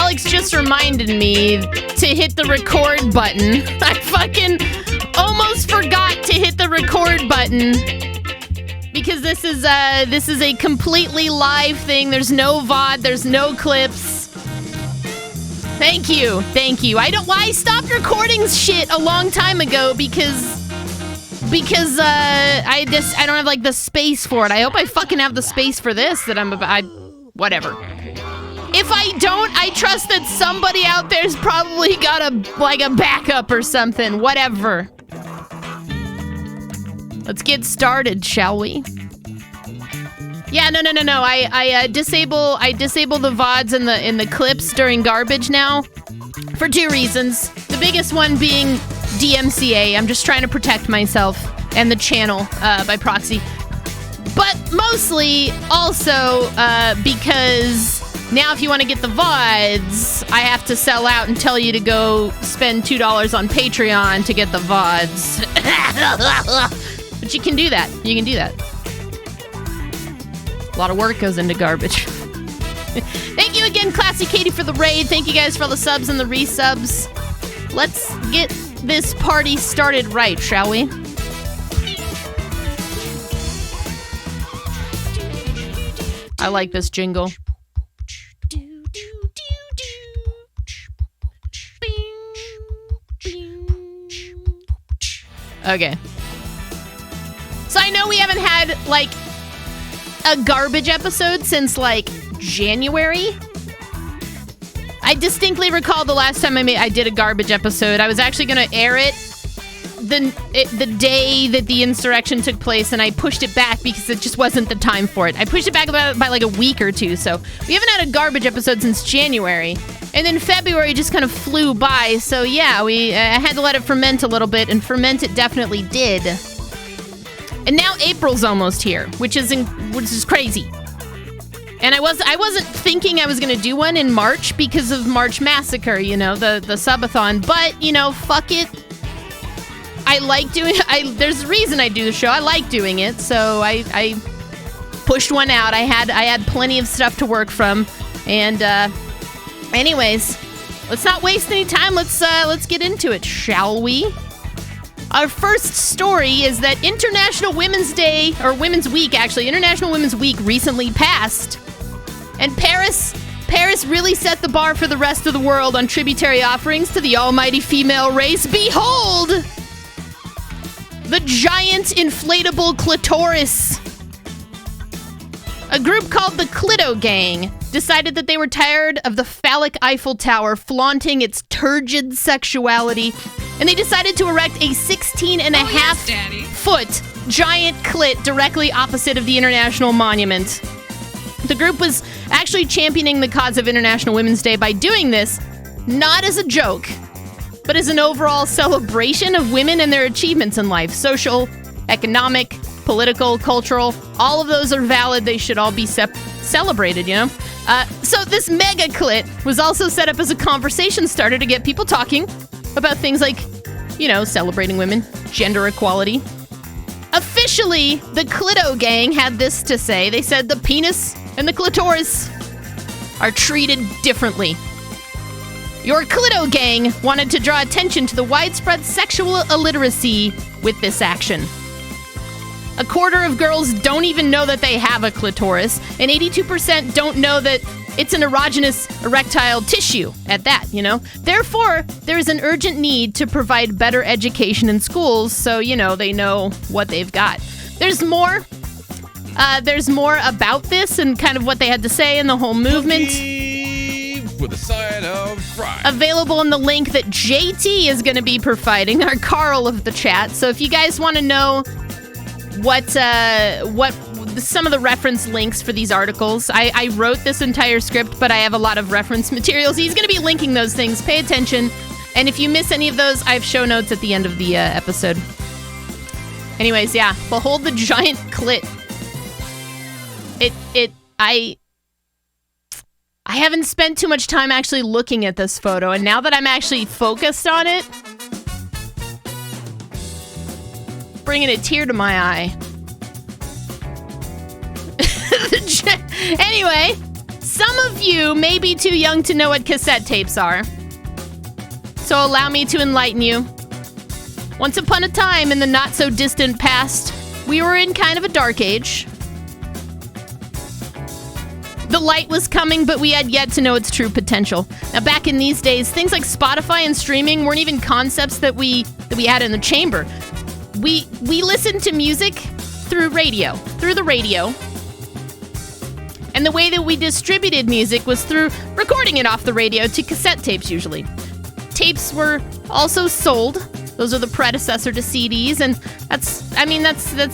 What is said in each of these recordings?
Alex just reminded me to hit the record button. I fucking almost forgot to hit the record button because this is a completely live thing. There's no VOD, there's no clips. Thank you. I stopped recording shit a long time ago because I don't have like the space for it. I hope I fucking have the space for this that I'm about. Whatever. If I don't, I trust that somebody out there's probably got a backup or something. Whatever. Let's get started, shall we? Yeah, no. I disable the VODs and the clips during garbage now for 2 reasons. The biggest one being DMCA. I'm just trying to protect myself and the channel by proxy. But mostly also because now if you want to get the VODs, I have to sell out and tell you to go spend $2 on Patreon to get the VODs. But you can do that. A lot of work goes into garbage. Thank you again, Classy Katie, for the raid. Thank you guys for all the subs and the resubs. Let's get this party started right, shall we? I like this jingle. Okay. So I know we haven't had, like, a garbage episode since, like, January. I distinctly recall the last time I did a garbage episode. I was actually going to air it the day that the insurrection took place, and I pushed it back because it just wasn't the time for it. I pushed it back by like a week or two, so we haven't had a garbage episode since January. And then February just kind of flew by, so yeah, we had to let it ferment a little bit, and ferment it definitely did. And now April's almost here, which is crazy. And I wasn't thinking I was gonna do one in March because of March Massacre, you know, the subathon. But you know, fuck it. I like doing. There's a reason I do the show. I like doing it, so I pushed one out. I had plenty of stuff to work from, and anyways, let's not waste any time. Let's get into it, shall we? Our first story is that International Women's Day, or Women's Week, actually, International Women's Week recently passed. And Paris really set the bar for the rest of the world on tributary offerings to the almighty female race. Behold! The giant inflatable clitoris. A group called the Clito Gang decided that they were tired of the phallic Eiffel Tower flaunting its turgid sexuality, and they decided to erect a 16.5-foot giant clit directly opposite of the International Monument. The group was actually championing the cause of International Women's Day by doing this, not as a joke, but as an overall celebration of women and their achievements in life. Social, economic, political, cultural, all of those are valid. They should all be celebrated, you know? So this mega clit was also set up as a conversation starter to get people talking about things like, you know, celebrating women, gender equality. Officially, the Clito Gang had this to say. They said the penis and the clitoris are treated differently. Your Clito Gang wanted to draw attention to the widespread sexual illiteracy with this action. 1/4 of girls don't even know that they have a clitoris, and 82% don't know that it's an erogenous erectile tissue at that, you know? Therefore, there is an urgent need to provide better education in schools so, you know, they know what they've got. There's more about this and kind of what they had to say in the whole movement. With a side of fries. Available in the link that JT is going to be providing, our Carl of the chat. So if you guys want to know what some of the reference links for these articles, I wrote this entire script, but I have a lot of reference materials. He's going to be linking those things. Pay attention. And if you miss any of those, I have show notes at the end of the episode. Anyways, yeah. Behold the giant clit. I haven't spent too much time actually looking at this photo, and now that I'm actually focused on it, bringing a tear to my eye. Anyway, Some of you may be too young to know what cassette tapes are, so allow me to enlighten you. Once upon a time in the not-so-distant past, we were in kind of a dark age. The light was coming, but we had yet to know its true potential. Now, back in these days, things like Spotify and streaming weren't even concepts that we had in the chamber. We listened to music through the radio. And the way that we distributed music was through recording it off the radio to cassette tapes, usually. Tapes were also sold. Those are the predecessor to CDs, and that's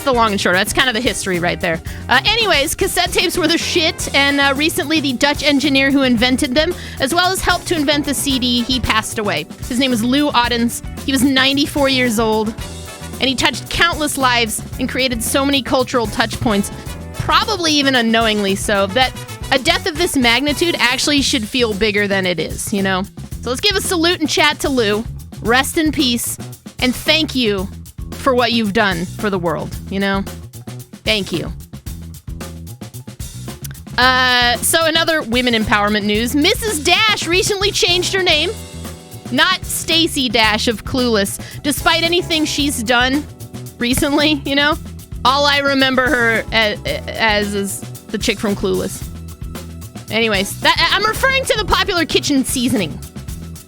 the long and short. That's kind of the history right there. Anyways, cassette tapes were the shit, and recently the Dutch engineer who invented them, as well as helped to invent the CD, he passed away. His name was Lou Ottens. He was 94 years old, and he touched countless lives and created so many cultural touch points, probably even unknowingly so, that a death of this magnitude actually should feel bigger than it is, you know? So let's give a salute and chat to Lou. Rest in peace, and thank you for what you've done for the world, you know? Thank you. So in other women empowerment news, Mrs. Dash recently changed her name. Not Stacey Dash of Clueless, despite anything she's done recently, you know? All I remember her as is the chick from Clueless. Anyways, I'm referring to the popular kitchen seasoning,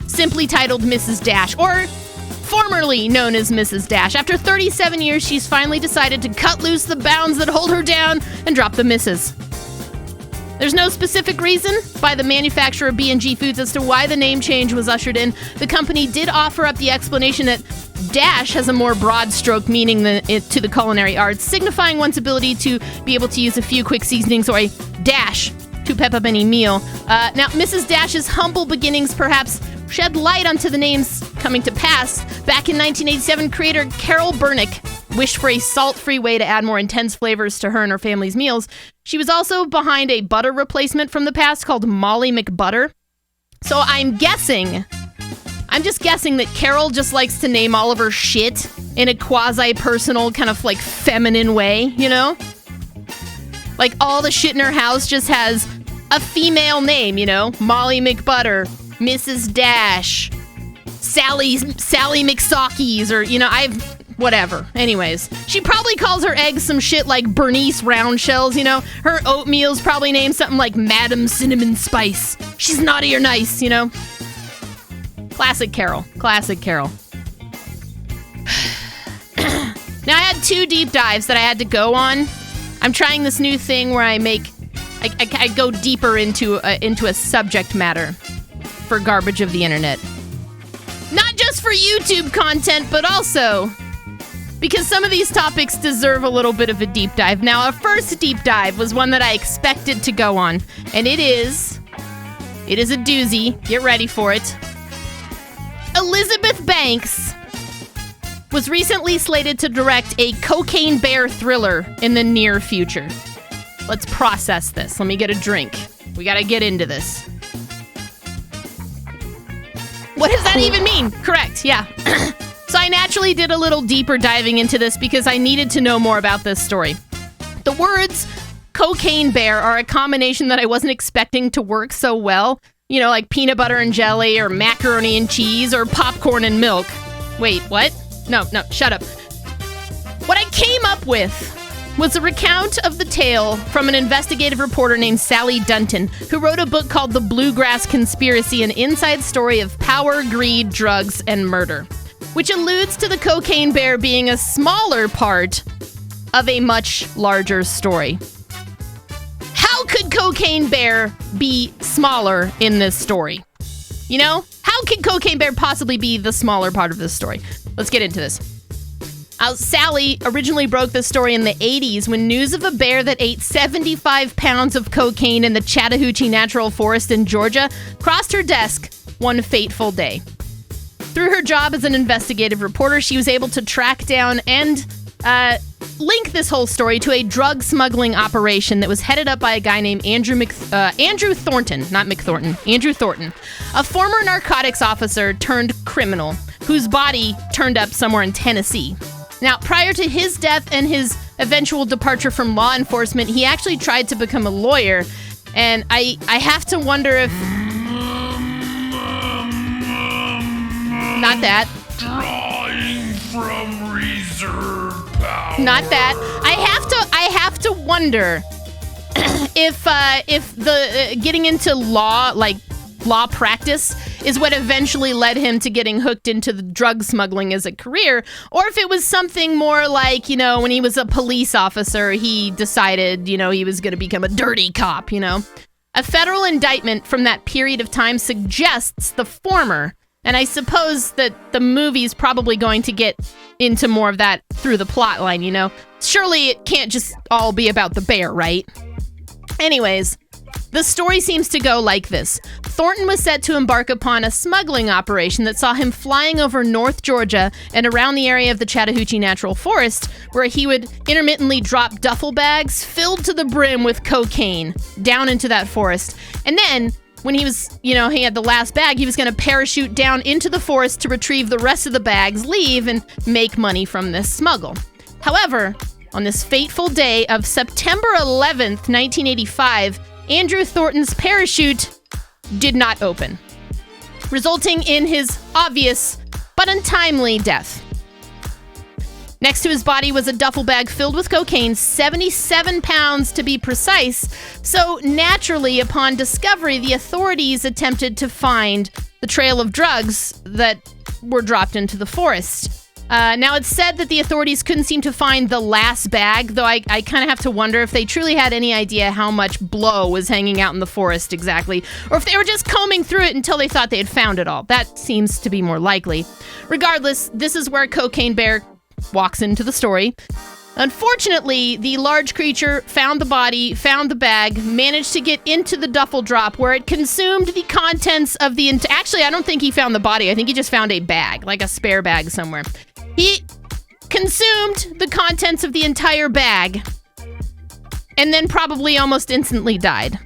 simply titled Mrs. Dash, or formerly known as Mrs. Dash. After 37 years, she's finally decided to cut loose the bounds that hold her down and drop the Mrs. There's no specific reason by the manufacturer B&G Foods as to why the name change was ushered in. The company did offer up the explanation that Dash has a more broad stroke meaning to the culinary arts, signifying one's ability to be able to use a few quick seasonings or a dash to pep up any meal. Now, Mrs. Dash's humble beginnings perhaps shed light onto the names coming to pass. Back in 1987, creator Carol Burnick wished for a salt-free way to add more intense flavors to her and her family's meals. She was also behind a butter replacement from the past called Molly McButter. So I'm just guessing that Carol just likes to name all of her shit in a quasi-personal, kind of like feminine way, you know? Like all the shit in her house just has a female name, you know? Molly McButter, Mrs. Dash, Sally McSockies, or, you know, whatever. Anyways, she probably calls her eggs some shit like Bernice Round Shells, you know? Her oatmeal's probably named something like Madam Cinnamon Spice. She's naughty or nice, you know? Classic Carol. Now, I had 2 deep dives that I had to go on. I'm trying this new thing where I go deeper into a subject matter for garbage of the internet. Not just for YouTube content, but also because some of these topics deserve a little bit of a deep dive. Now, our first deep dive was one that I expected to go on, and it is a doozy. Get ready for it. Elizabeth Banks was recently slated to direct a Cocaine Bear thriller in the near future. Let's process this. Let me get a drink. We gotta get into this. What does that even mean? Correct, yeah. So I naturally did a little deeper diving into this because I needed to know more about this story. The words Cocaine Bear are a combination that I wasn't expecting to work so well. You know, like peanut butter and jelly, or macaroni and cheese, or popcorn and milk. Wait, what? No, shut up. What I came up with was a recount of the tale from an investigative reporter named Sally Dunton, who wrote a book called The Bluegrass Conspiracy, an inside story of power, greed, drugs, and murder, which alludes to the Cocaine Bear being a smaller part of a much larger story. How could Cocaine Bear be smaller in this story? You know? How could Cocaine Bear possibly be the smaller part of this story? Let's get into this. Sally originally broke this story in the 80s when news of a bear that ate 75 pounds of cocaine in the Chattahoochee Natural Forest in Georgia crossed her desk one fateful day. Through her job as an investigative reporter, she was able to track down and link this whole story to a drug smuggling operation that was headed up by a guy named Andrew Thornton, not McThornton, Andrew Thornton, a former narcotics officer turned criminal whose body turned up somewhere in Tennessee. Now, prior to his death and his eventual departure from law enforcement, he actually tried to become a lawyer, And I have to wonder if... Not that. Drawing from reserve power. Not that. I have to wonder if the getting into law practice is what eventually led him to getting hooked into the drug smuggling as a career, or if it was something more like, when he was a police officer, he decided, he was going to become a dirty cop, A federal indictment from that period of time suggests the former, and I suppose that the movie's probably going to get into more of that through the plot line, Surely it can't just all be about the bear, right? Anyways, the story seems to go like this. Thornton was set to embark upon a smuggling operation that saw him flying over North Georgia and around the area of the Chattahoochee Natural Forest, where he would intermittently drop duffel bags filled to the brim with cocaine down into that forest. And then, when he was, he had the last bag, he was going to parachute down into the forest to retrieve the rest of the bags, leave, and make money from this smuggle. However, on this fateful day of September 11th, 1985, Andrew Thornton's parachute did not open, resulting in his obvious but untimely death. Next to his body was a duffel bag filled with cocaine, 77 pounds to be precise. So naturally, upon discovery, the authorities attempted to find the trail of drugs that were dropped into the forest. Now, it's said that the authorities couldn't seem to find the last bag, though I kind of have to wonder if they truly had any idea how much blow was hanging out in the forest exactly, or if they were just combing through it until they thought they had found it all. That seems to be more likely. Regardless, this is where Cocaine Bear walks into the story. Unfortunately, the large creature found the body, found the bag, managed to get into the duffel drop where it consumed the contents of the... Actually, I don't think he found the body. I think he just found a bag, like a spare bag somewhere. He consumed the contents of the entire bag and then probably almost instantly died.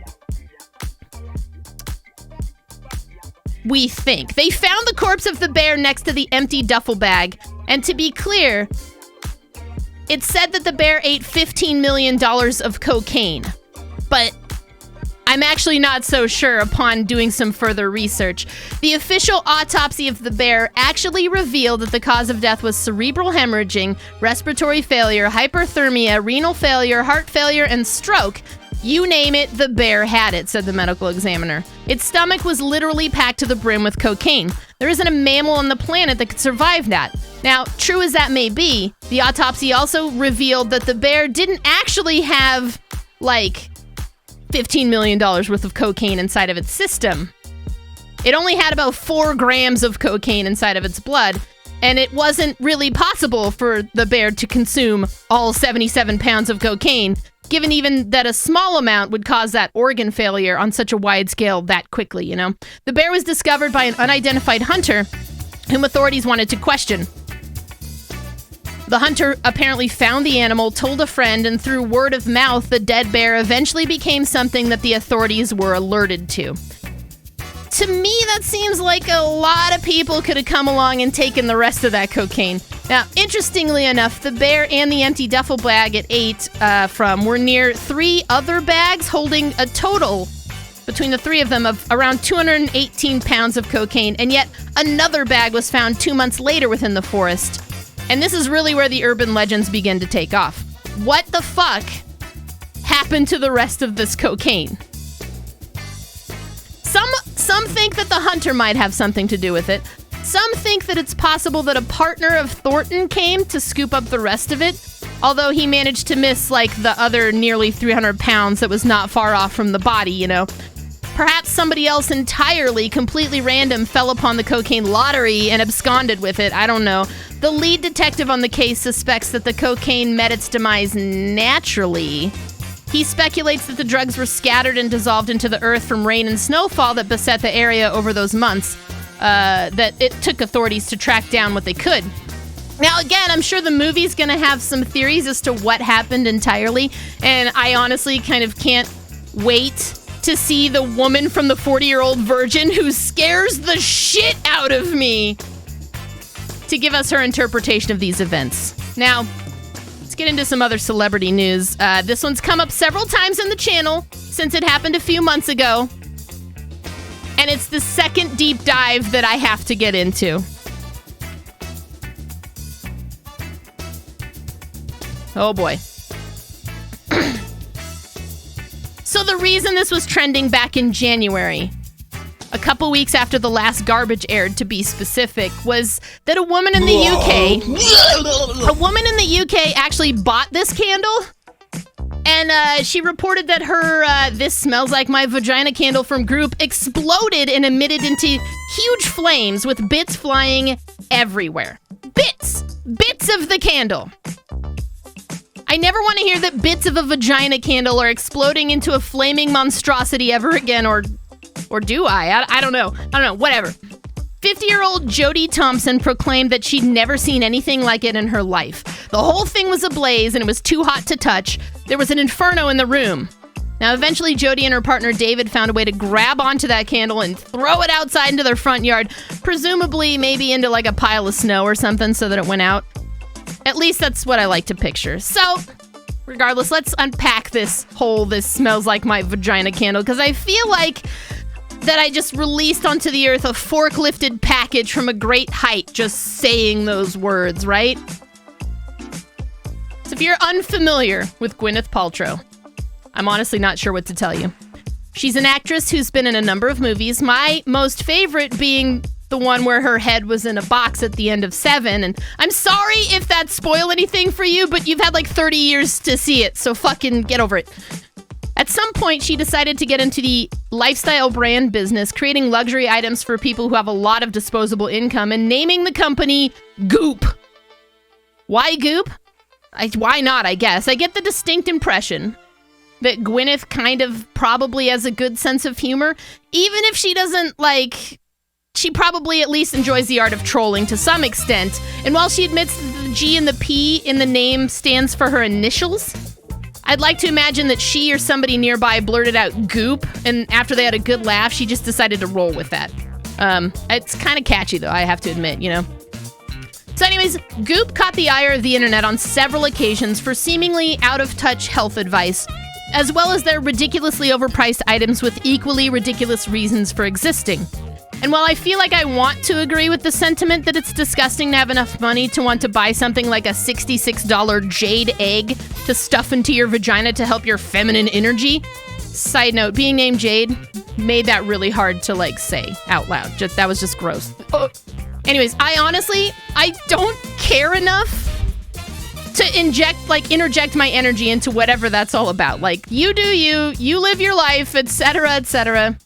We think. They found the corpse of the bear next to the empty duffel bag. And to be clear, it's said that the bear ate $15 million of cocaine. But I'm actually not so sure upon doing some further research. The official autopsy of the bear actually revealed that the cause of death was cerebral hemorrhaging, respiratory failure, hyperthermia, renal failure, heart failure, and stroke. You name it, the bear had it, said the medical examiner. Its stomach was literally packed to the brim with cocaine. There isn't a mammal on the planet that could survive that. Now, true as that may be, the autopsy also revealed that the bear didn't actually have, $15 million worth of cocaine inside of its system. It only had about 4 grams of cocaine inside of its blood, and it wasn't really possible for the bear to consume all 77 pounds of cocaine, given even that a small amount would cause that organ failure on such a wide scale that quickly, The bear was discovered by an unidentified hunter whom authorities wanted to question. The hunter apparently found the animal, told a friend, and through word of mouth, the dead bear eventually became something that the authorities were alerted to. To me, that seems like a lot of people could have come along and taken the rest of that cocaine. Now, interestingly enough, the bear and the empty duffel bag it ate from were near 3 other bags holding a total, between the 3 of them, of around 218 pounds of cocaine, and yet another bag was found 2 months later within the forest. And this is really where the urban legends begin to take off. What the fuck happened to the rest of this cocaine? Some think that the hunter might have something to do with it. Some think that it's possible that a partner of Thornton came to scoop up the rest of it, although he managed to miss, the other nearly 300 pounds that was not far off from the body, Perhaps somebody else entirely, completely random, fell upon the cocaine lottery and absconded with it. I don't know. The lead detective on the case suspects that the cocaine met its demise naturally. He speculates that the drugs were scattered and dissolved into the earth from rain and snowfall that beset the area over those months, that it took authorities to track down what they could. Now, again, I'm sure the movie's going to have some theories as to what happened entirely, and I honestly kind of can't wait to see the woman from the 40-year-old virgin who scares the shit out of me to give us her interpretation of these events. Now, let's get into some other celebrity news. This one's come up several times in the channel since it happened a few months ago. And it's the second deep dive that I have to get into. Oh boy. So the reason this was trending back in January, a couple weeks after the last Garbage aired to be specific, was that a woman in the UK actually bought this candle. And she reported that her This Smells Like My Vagina candle from Goop exploded and emitted into huge flames with bits flying everywhere. Bits of the candle. I never want to hear that bits of a vagina candle are exploding into a flaming monstrosity ever again, or do I? I don't know. Whatever. 50-year-old Jodie Thompson proclaimed that she'd never seen anything like it in her life. The whole thing was ablaze and it was too hot to touch. There was an inferno in the room. Now, eventually, Jodie and her partner David found a way to grab onto that candle and throw it outside into their front yard, presumably maybe into like a pile of snow or something so that it went out. At least that's what I like to picture. So, regardless, let's unpack this Smells Like My Vagina candle, because I feel like that I just released onto the earth a forklifted package from a great height just saying those words, right? So if you're unfamiliar with Gwyneth Paltrow, I'm honestly not sure what to tell you. She's an actress who's been in a number of movies, my most favorite being the one where her head was in a box at the end of Seven, and I'm sorry if that spoiled anything for you, but you've had like 30 years to see it, so fucking get over it. At some point, she decided to get into the lifestyle brand business, creating luxury items for people who have a lot of disposable income and naming the company Goop. Why Goop? Why not, I guess. I get the distinct impression that Gwyneth kind of probably has a good sense of humor, even if she doesn't, she probably at least enjoys the art of trolling to some extent. And while she admits that the G and the P in the name stands for her initials, I'd like to imagine that she or somebody nearby blurted out Goop, and after they had a good laugh, she just decided to roll with that. It's kind of catchy, though, I have to admit, you know? So anyways, Goop caught the ire of the internet on several occasions for seemingly out-of-touch health advice, as well as their ridiculously overpriced items with equally ridiculous reasons for existing. And while I feel like I want to agree with the sentiment that it's disgusting to have enough money to want to buy something like a $66 jade egg to stuff into your vagina to help your feminine energy, side note, being named Jade made that really hard to say out loud. That was just gross. Anyways, I don't care enough to interject my energy into whatever that's all about. You do you live your life, etc., etc.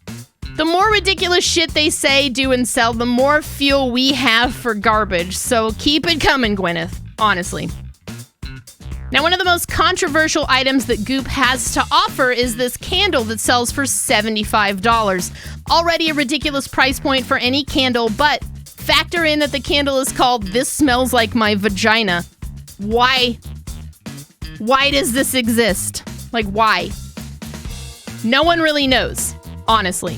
The more ridiculous shit they say, do, and sell, the more fuel we have for garbage. So keep it coming, Gwyneth. Honestly. Now, one of the most controversial items that Goop has to offer is this candle that sells for $75. Already a ridiculous price point for any candle, but factor in that the candle is called This Smells Like My Vagina. Why? Why does this exist? Why? No one really knows, honestly.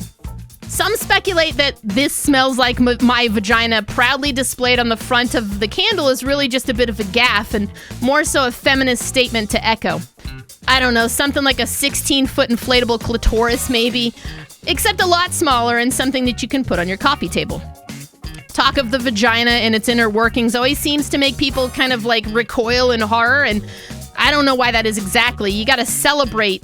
Some speculate that This Smells Like My Vagina proudly displayed on the front of the candle is really just a bit of a gaffe and more so a feminist statement to echo. I don't know, something like a 16-foot inflatable clitoris maybe, except a lot smaller and something that you can put on your coffee table. Talk of the vagina and its inner workings always seems to make people kind of recoil in horror, and I don't know why that is exactly. You gotta celebrate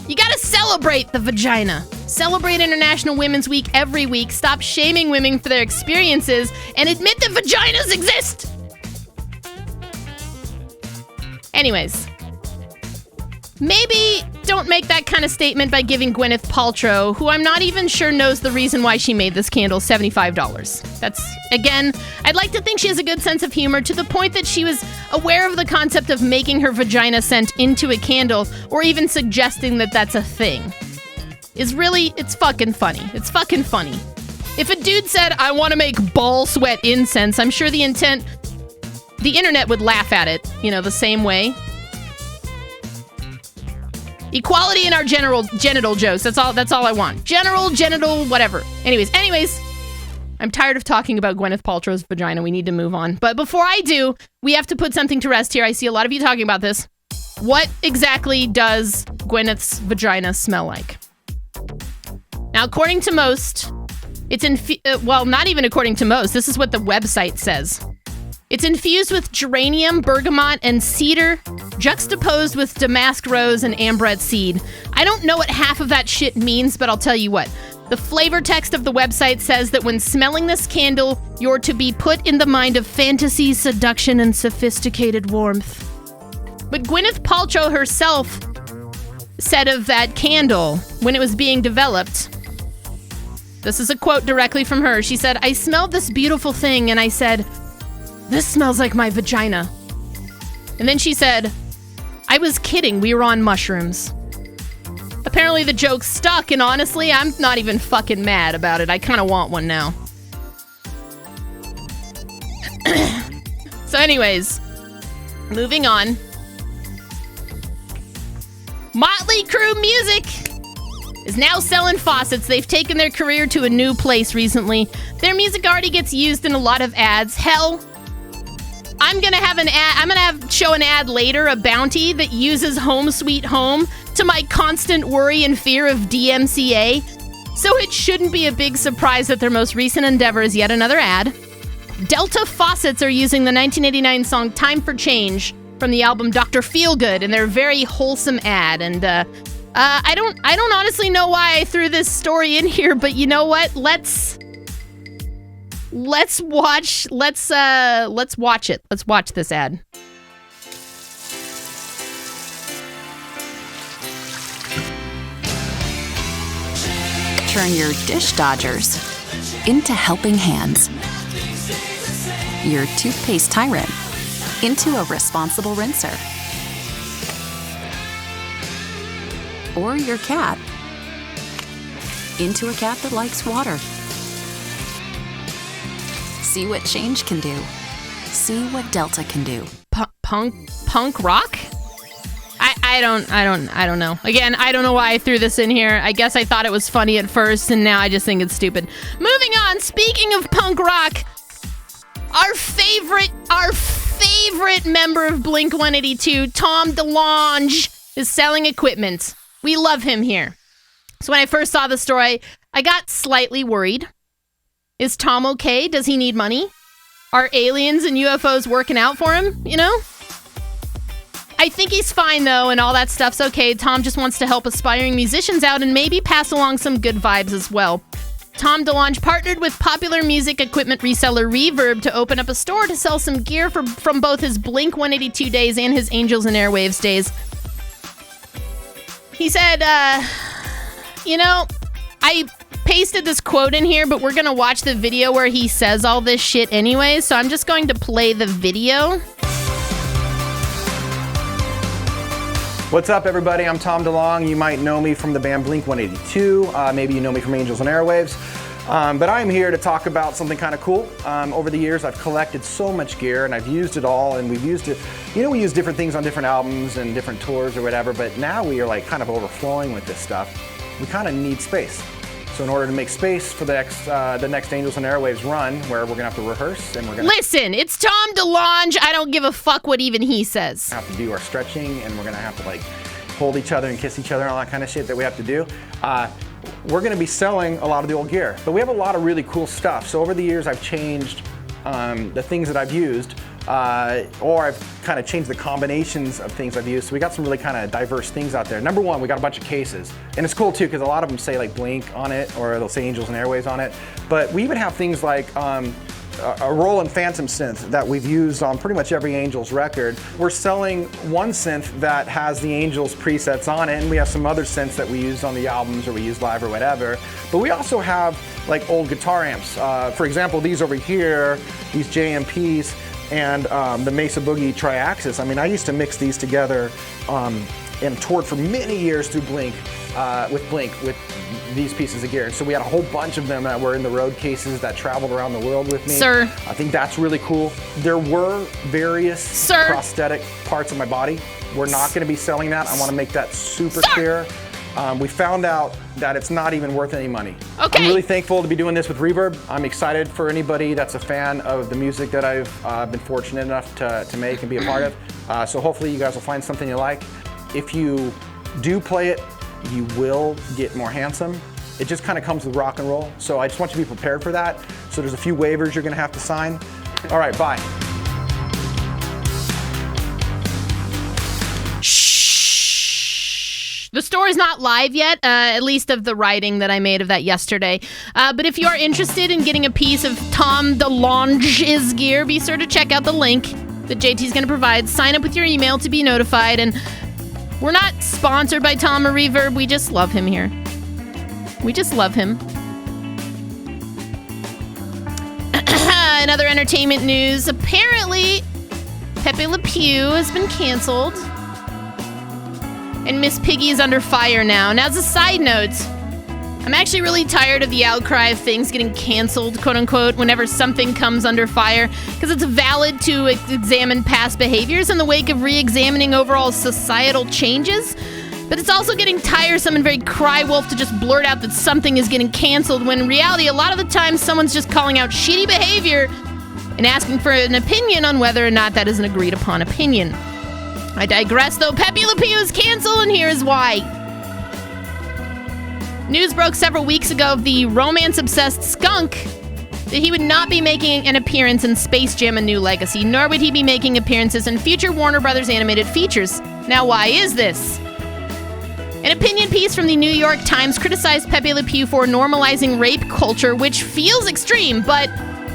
the vagina. Celebrate International Women's Week every week. Stop shaming women for their experiences and admit that vaginas exist. Anyways, maybe don't make that kind of statement by giving Gwyneth Paltrow, who I'm not even sure knows the reason why she made this candle, $75. That's, again, I'd like to think she has a good sense of humor to the point that she was aware of the concept of making her vagina scent into a candle or even suggesting that that's a thing. It's fucking funny. It's fucking funny. If a dude said, I want to make ball sweat incense, I'm sure the internet would laugh at it, the same way. Equality in our genital jokes. That's all I want. Genital, whatever. Anyways, I'm tired of talking about Gwyneth Paltrow's vagina. We need to move on. But before I do, we have to put something to rest here. I see a lot of you talking about this. What exactly does Gwyneth's vagina smell like? Now, according to most, it's not even according to most. This is what the website says. It's infused with geranium, bergamot, and cedar, juxtaposed with damask rose and ambrette seed. I don't know what half of that shit means, but I'll tell you what. The flavor text of the website says that when smelling this candle, you're to be put in the mind of fantasy, seduction, and sophisticated warmth. But Gwyneth Paltrow herself said of that candle when it was being developed, this is a quote directly from her. She said, "I smelled this beautiful thing and I said, this smells like my vagina." And then she said, "I was kidding, we were on mushrooms." Apparently the joke stuck, and honestly, I'm not even fucking mad about it. I kind of want one now. So anyways, moving on. Motley Crue Music is now selling faucets. They've taken their career to a new place recently. Their music already gets used in a lot of ads. Hell, I'm gonna show an ad later, a bounty that uses Home Sweet Home, to my constant worry and fear of DMCA. So it shouldn't be a big surprise that their most recent endeavor is yet another ad. Delta Faucets are using the 1989 song Time for Change from the album Dr. Feelgood in their very wholesome ad. And I don't honestly know why I threw this story in here, but you know what? Let's watch it. Let's watch this ad. Turn your dish dodgers into helping hands. Your toothpaste tyrant into a responsible rinser. Or your cat into a cat that likes water. See what change can do. See what Delta can do. Punk rock? I don't know. Again, I don't know why I threw this in here. I guess I thought it was funny at first, and now I just think it's stupid. Moving on, speaking of punk rock, our favorite member of Blink-182, Tom DeLonge, is selling equipment. We love him here. So when I first saw the story, I got slightly worried. Is Tom okay? Does he need money? Are aliens and UFOs working out for him? You know? I think he's fine, though, and all that stuff's okay. Tom just wants to help aspiring musicians out and maybe pass along some good vibes as well. Tom DeLonge partnered with popular music equipment reseller Reverb to open up a store to sell some gear from both his Blink-182 days and his Angels and Airwaves days. He said, I pasted this quote in here, but we're going to watch the video where he says all this shit anyway, so I'm just going to play the video. What's up, everybody? I'm Tom DeLonge. You might know me from the band Blink-182. Maybe you know me from Angels and Airwaves. But I'm here to talk about something kind of cool. Over the years, I've collected so much gear, and I've used it all, and we've used it. We use different things on different albums and different tours or whatever, but now we are like kind of overflowing with this stuff. We kind of need space. So in order to make space for the next Angels and Airwaves run, where we're gonna have to rehearse and we're gonna listen. It's Tom DeLonge. I don't give a fuck what even he says. Have to do our stretching, and we're gonna have to like hold each other and kiss each other and all that kind of shit that we have to do. We're gonna be selling a lot of the old gear, but we have a lot of really cool stuff. So over the years, I've changed the things that I've used, or I've kind of changed the combinations of things I've used. So we got some really kind of diverse things out there. Number one, we got a bunch of cases. And it's cool too, because a lot of them say like Blink on it, or they'll say Angels and Airwaves on it. But we even have things like a Roland Phantom synth that we've used on pretty much every Angels record. We're selling one synth that has the Angels presets on it, and we have some other synths that we used on the albums or we used live or whatever. But we also have like old guitar amps. For example, these over here, these JMPs, and the Mesa Boogie Triaxis. I mean, I used to mix these together and toured for many years through Blink with these pieces of gear. So we had a whole bunch of them that were in the road cases that traveled around the world with me. Sir. I think that's really cool. There were various prosthetic parts of my body. We're not going to be selling that. I want to make that super clear. We found out that it's not even worth any money. Okay. I'm really thankful to be doing this with Reverb. I'm excited for anybody that's a fan of the music that I've been fortunate enough to make and be a part of. So hopefully you guys will find something you like. If you do play it, you will get more handsome. It just kind of comes with rock and roll. So I just want you to be prepared for that. So there's a few waivers you're gonna have to sign. All right, bye. The store's not live yet, at least of the writing that I made of that yesterday. But if you are interested in getting a piece of Tom DeLonge's gear, be sure to check out the link that JT's going to provide. Sign up with your email to be notified. And we're not sponsored by Tom or Reverb. We just love him here. We just love him. In other entertainment news, apparently Pepe Le Pew has been canceled. And Miss Piggy is under fire now. Now, as a side note, I'm actually really tired of the outcry of things getting canceled, quote unquote, whenever something comes under fire, because it's valid to examine past behaviors in the wake of re-examining overall societal changes. But it's also getting tiresome and very cry-wolf to just blurt out that something is getting canceled, when in reality, a lot of the time, someone's just calling out shitty behavior and asking for an opinion on whether or not that is an agreed-upon opinion. I digress, though. Pepe Le Pew is canceled, and here's why. News broke several weeks ago of the romance-obsessed skunk that he would not be making an appearance in Space Jam: A New Legacy, nor would he be making appearances in future Warner Brothers animated features. Now, why is this? An opinion piece from the New York Times criticized Pepe Le Pew for normalizing rape culture, which feels extreme, but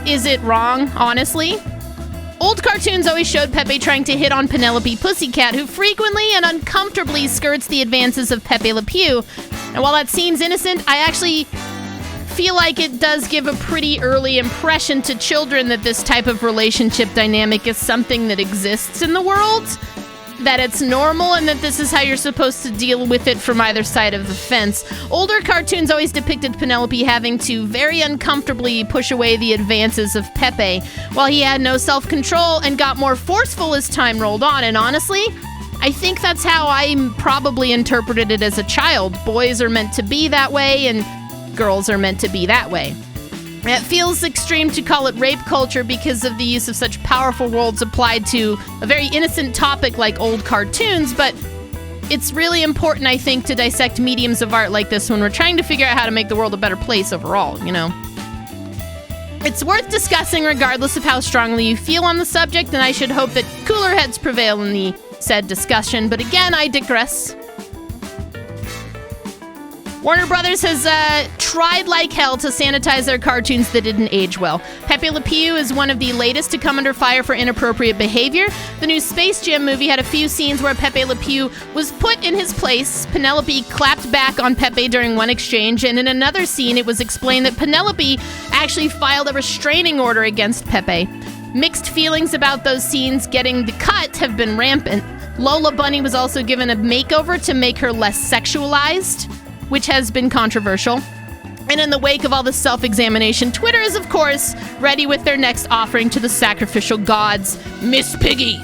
is it wrong, honestly? Old cartoons always showed Pepe trying to hit on Penelope Pussycat, who frequently and uncomfortably skirts the advances of Pepe Le Pew. And while that seems innocent, I actually feel like it does give a pretty early impression to children that this type of relationship dynamic is something that exists in the world, that it's normal, and that this is how you're supposed to deal with it from either side of the fence. Older cartoons always depicted Penelope having to very uncomfortably push away the advances of Pepe, while he had no self-control and got more forceful as time rolled on. And honestly, I think that's how I probably interpreted it as a child. Boys are meant to be that way, and girls are meant to be that way. It feels extreme to call it rape culture because of the use of such powerful words applied to a very innocent topic like old cartoons, but it's really important, I think, to dissect mediums of art like this when we're trying to figure out how to make the world a better place overall, you know? It's worth discussing regardless of how strongly you feel on the subject, and I should hope that cooler heads prevail in the said discussion, but again, I digress. Warner Brothers has tried like hell to sanitize their cartoons that didn't age well. Pepe Le Pew is one of the latest to come under fire for inappropriate behavior. The new Space Jam movie had a few scenes where Pepe Le Pew was put in his place. Penelope clapped back on Pepe during one exchange, and in another scene, it was explained that Penelope actually filed a restraining order against Pepe. Mixed feelings about those scenes getting the cut have been rampant. Lola Bunny was also given a makeover to make her less sexualized, which has been controversial. And in the wake of all this self-examination, Twitter is, of course, ready with their next offering to the sacrificial gods, Miss Piggy.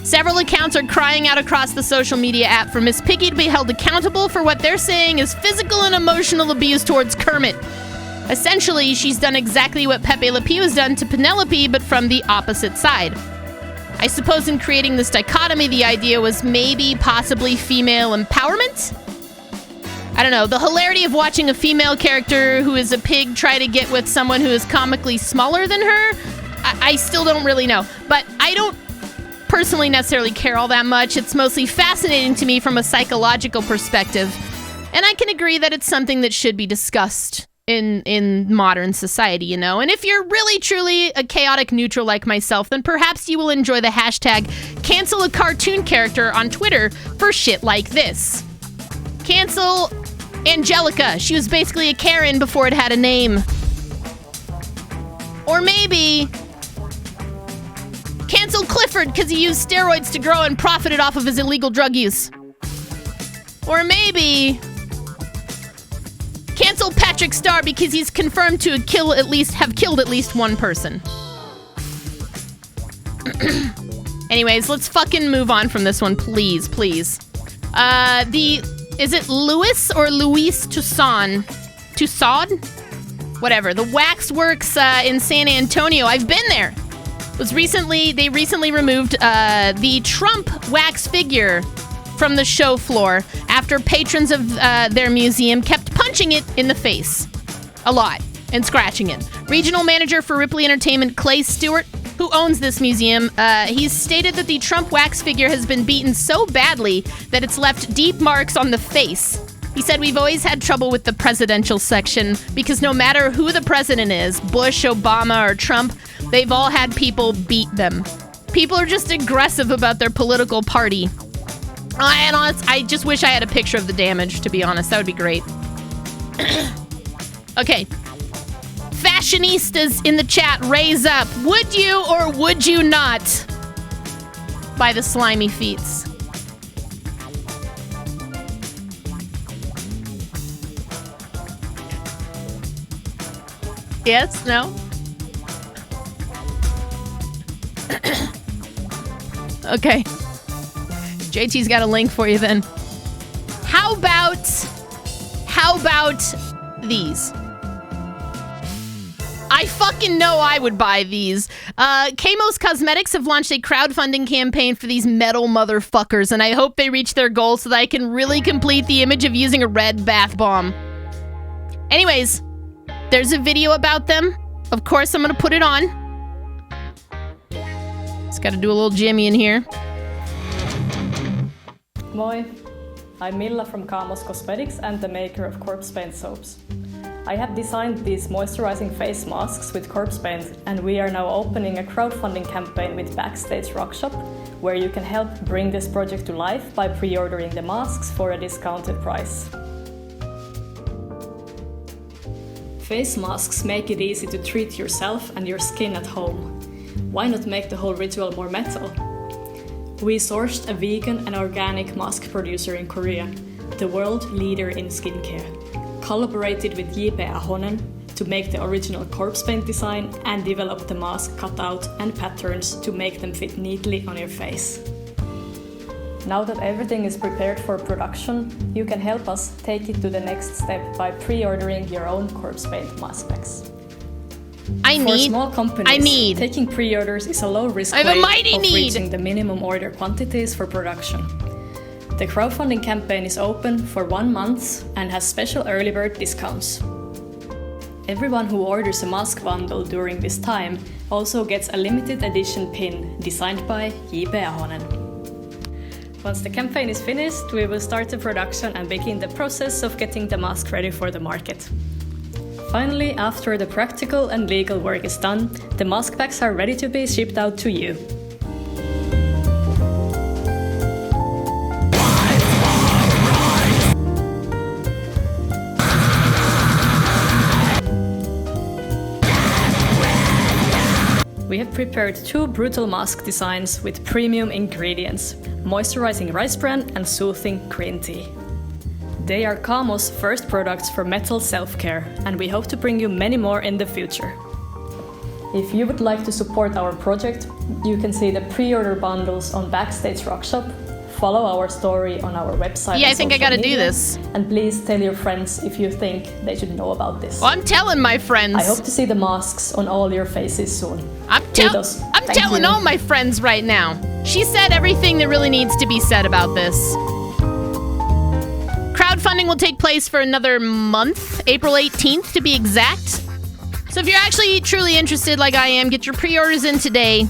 Several accounts are crying out across the social media app for Miss Piggy to be held accountable for what they're saying is physical and emotional abuse towards Kermit. Essentially, she's done exactly what Pepe Le Pew has done to Penelope, but from the opposite side. I suppose in creating this dichotomy, the idea was maybe, possibly female empowerment? I don't know, the hilarity of watching a female character who is a pig try to get with someone who is comically smaller than her, I still don't really know. But I don't personally necessarily care all that much. It's mostly fascinating to me from a psychological perspective. And I can agree that it's something that should be discussed in modern society, you know? And if you're really, truly a chaotic neutral like myself, then perhaps you will enjoy the hashtag cancel a cartoon character on Twitter for shit like this. Cancel Angelica. She was basically a Karen before it had a name. Or maybe cancel Clifford because he used steroids to grow and profited off of his illegal drug use. Or maybe cancel Patrick Star because he's confirmed to have killed at least one person. Anyways, let's fucking move on from this one, please. The Is it Louis or Luis Toussaint? Toussaint? Whatever. The Waxworks in San Antonio. I've been there. They recently removed the Trump wax figure from the show floor after patrons of their museum kept punching it in the face a lot and scratching it. Regional manager for Ripley Entertainment, Clay Stewart, who owns this museum, he's stated that the Trump wax figure has been beaten so badly that it's left deep marks on the face. He said, "We've always had trouble with the presidential section because no matter who the president is, Bush, Obama, or Trump, they've all had people beat them. People are just aggressive about their political party." I just wish I had a picture of the damage, to be honest. That would be great. Okay. Fashionistas in the chat, raise up. Would you or would you not buy the slimy feets? Yes? No? Okay. JT's got a link for you then. How about these? I fucking know I would buy these. Kamos Cosmetics have launched a crowdfunding campaign for these metal motherfuckers, and I hope they reach their goal so that I can really complete the image of using a red bath bomb. Anyways, there's a video about them. Of course, I'm gonna put it on. Just gotta do a little Jimmy in here. Moi, I'm Milla from Kamos Cosmetics and the maker of Corpse Paint soaps. I have designed these moisturizing face masks with corpse paint, and we are now opening a crowdfunding campaign with Backstage Rockshop, where you can help bring this project to life by pre-ordering the masks for a discounted price. Face masks make it easy to treat yourself and your skin at home. Why not make the whole ritual more metal? We sourced a vegan and organic mask producer in Korea, the world leader in skincare, collaborated with J.P. Ahonen to make the original corpse paint design and developed the mask cutout and patterns to make them fit neatly on your face. Now that everything is prepared for production, you can help us take it to the next step by pre-ordering your own corpse paint mask packs. For small companies, taking pre-orders is a low-risk way of reaching the minimum order quantities for production. The crowdfunding campaign is open for 1 month and has special early bird discounts. Everyone who orders a mask bundle during this time also gets a limited edition pin designed by J.P. Ahonen. Once the campaign is finished, we will start the production and begin the process of getting the mask ready for the market. Finally, after the practical and legal work is done, the mask packs are ready to be shipped out to you. We have prepared 2 brutal mask designs with premium ingredients, moisturizing rice bran and soothing green tea. They are Kamos' first products for metal self-care, and we hope to bring you many more in the future. If you would like to support our project, you can see the pre-order bundles on Backstage Rockshop, follow our story on our website. Yeah, I think I gotta do this. And please tell your friends if you think they should know about this. Well, I'm telling my friends. I hope to see the masks on all your faces soon. I'm telling all my friends right now. She said everything that really needs to be said about this. Crowdfunding will take place for another month, April 18th to be exact. So if you're actually truly interested like I am, get your pre-orders in today.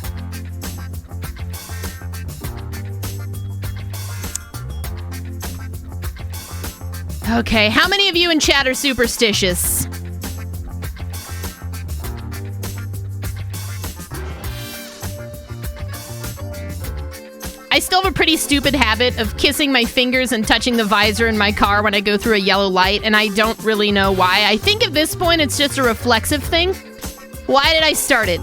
Okay, how many of you in chat are superstitious? I still have a pretty stupid habit of kissing my fingers and touching the visor in my car when I go through a yellow light, and I don't really know why. I think at this point it's just a reflexive thing. Why did I start it?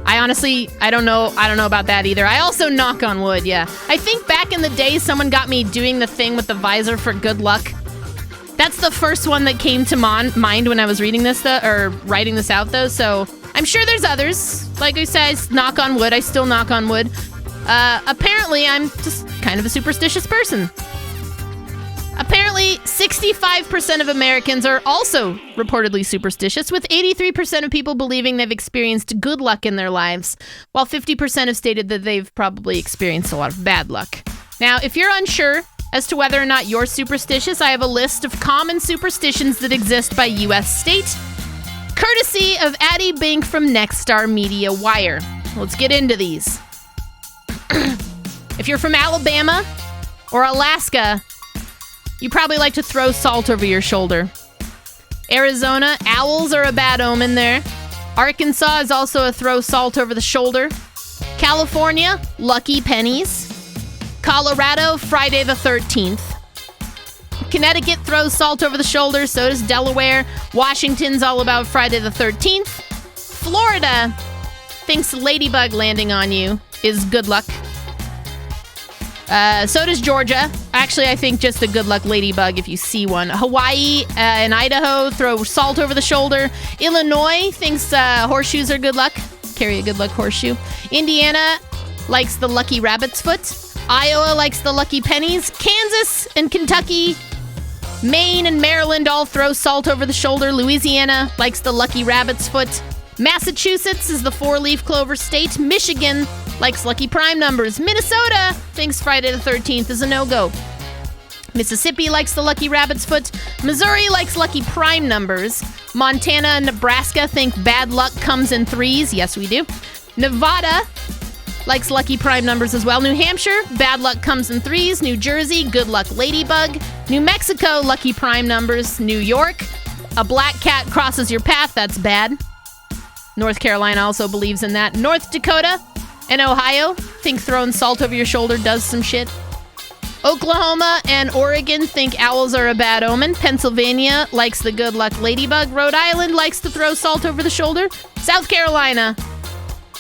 I don't know about that either. I also knock on wood, yeah. I think back in the day someone got me doing the thing with the visor for good luck. That's the first one that came to mind when I was reading this, or writing this out, though, so I'm sure there's others. Like I said, I knock on wood. I still knock on wood. Apparently, I'm just kind of a superstitious person. Apparently, 65% of Americans are also reportedly superstitious, with 83% of people believing they've experienced good luck in their lives, while 50% have stated that they've probably experienced a lot of bad luck. Now, if you're unsure as to whether or not you're superstitious, I have a list of common superstitions that exist by U.S. state, courtesy of Addie Bink from Nexstar Media Wire. Let's get into these. If you're from Alabama or Alaska, you probably like to throw salt over your shoulder. Arizona, owls are a bad omen there. Arkansas is also a throw salt over the shoulder. California, lucky pennies. Colorado, Friday the 13th. Connecticut throws salt over the shoulder, so does Delaware. Washington's all about Friday the 13th. Florida thinks ladybug landing on you is good luck. So does Georgia. Actually, I think just a good luck ladybug if you see one. Hawaii and Idaho throw salt over the shoulder. Illinois thinks horseshoes are good luck. Carry a good luck horseshoe. Indiana likes the lucky rabbit's foot. Iowa likes the lucky pennies. Kansas and Kentucky, Maine and Maryland all throw salt over the shoulder. Louisiana likes the lucky rabbit's foot. Massachusetts is the four-leaf clover state. Michigan likes lucky prime numbers. Minnesota thinks Friday the 13th is a no-go. Mississippi likes the lucky rabbit's foot. Missouri likes lucky prime numbers. Montana and Nebraska think bad luck comes in threes. Yes, we do. Nevada likes lucky prime numbers as well. New Hampshire, bad luck comes in threes. New Jersey, good luck ladybug. New Mexico, lucky prime numbers. New York, a black cat crosses your path. That's bad. North Carolina also believes in that. North Dakota and Ohio think throwing salt over your shoulder does some shit. Oklahoma and Oregon think owls are a bad omen. Pennsylvania likes the good luck ladybug. Rhode Island likes to throw salt over the shoulder. South Carolina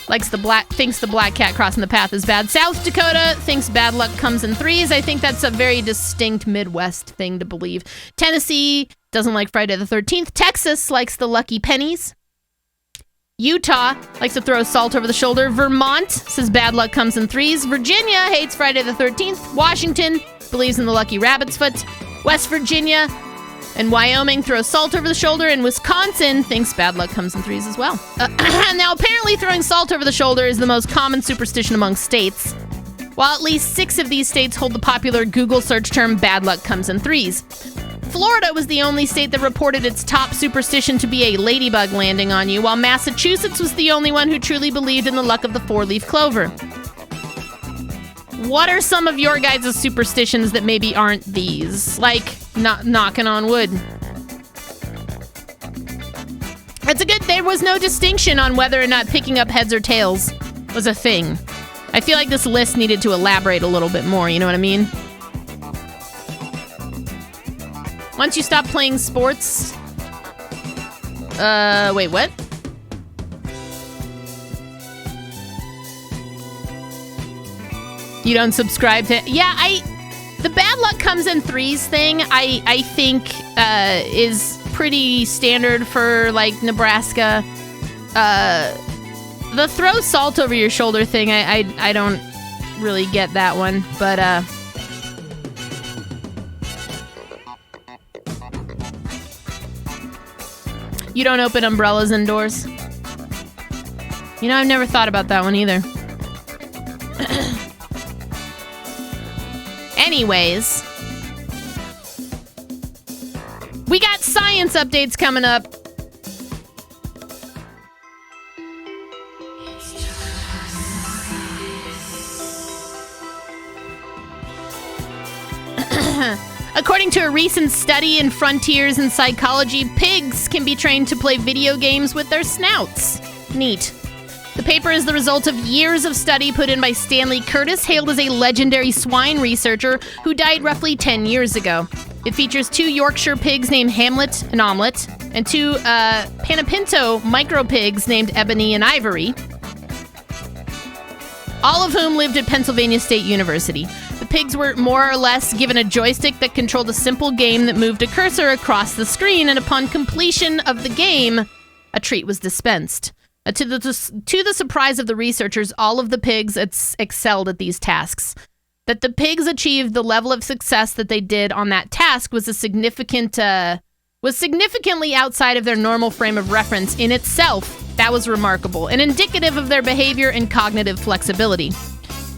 thinks the black cat crossing the path is bad. South Dakota thinks bad luck comes in threes. I think that's a very distinct Midwest thing to believe. Tennessee doesn't like Friday the 13th. Texas likes the lucky pennies. Utah likes to throw salt over the shoulder. Vermont says bad luck comes in threes. Virginia hates Friday the 13th. Washington believes in the lucky rabbit's foot. West Virginia and Wyoming throw salt over the shoulder. And Wisconsin thinks bad luck comes in threes as well. Now, apparently throwing salt over the shoulder is the most common superstition among states, while at least 6 of these states hold the popular Google search term bad luck comes in threes. Florida was the only state that reported its top superstition to be a ladybug landing on you, while Massachusetts was the only one who truly believed in the luck of the four-leaf clover. What are some of your guys' superstitions that maybe aren't these? Like, not knocking on wood. There was no distinction on whether or not picking up heads or tails was a thing. I feel like this list needed to elaborate a little bit more, you know what I mean? Once you stop playing sports... wait, what? You don't subscribe to... Yeah, the bad luck comes in threes thing, I think, is pretty standard for, like, Nebraska. The throw salt over your shoulder thing, I don't really get that one, but, you don't open umbrellas indoors. You know, I've never thought about that one either. Anyways, we got science updates coming up. According to a recent study in Frontiers in Psychology, pigs can be trained to play video games with their snouts. Neat. The paper is the result of years of study put in by Stanley Curtis, hailed as a legendary swine researcher who died roughly 10 years ago. It features 2 Yorkshire pigs named Hamlet and Omelette, and 2 Panepinto micro pigs named Ebony and Ivory, all of whom lived at Pennsylvania State University. The pigs were more or less given a joystick that controlled a simple game that moved a cursor across the screen, and upon completion of the game, a treat was dispensed. To the surprise of the researchers, all of the pigs excelled at these tasks. that the pigs achieved the level of success that they did on that task was significantly outside of their normal frame of reference in itself. That was remarkable and indicative of their behavior and cognitive flexibility.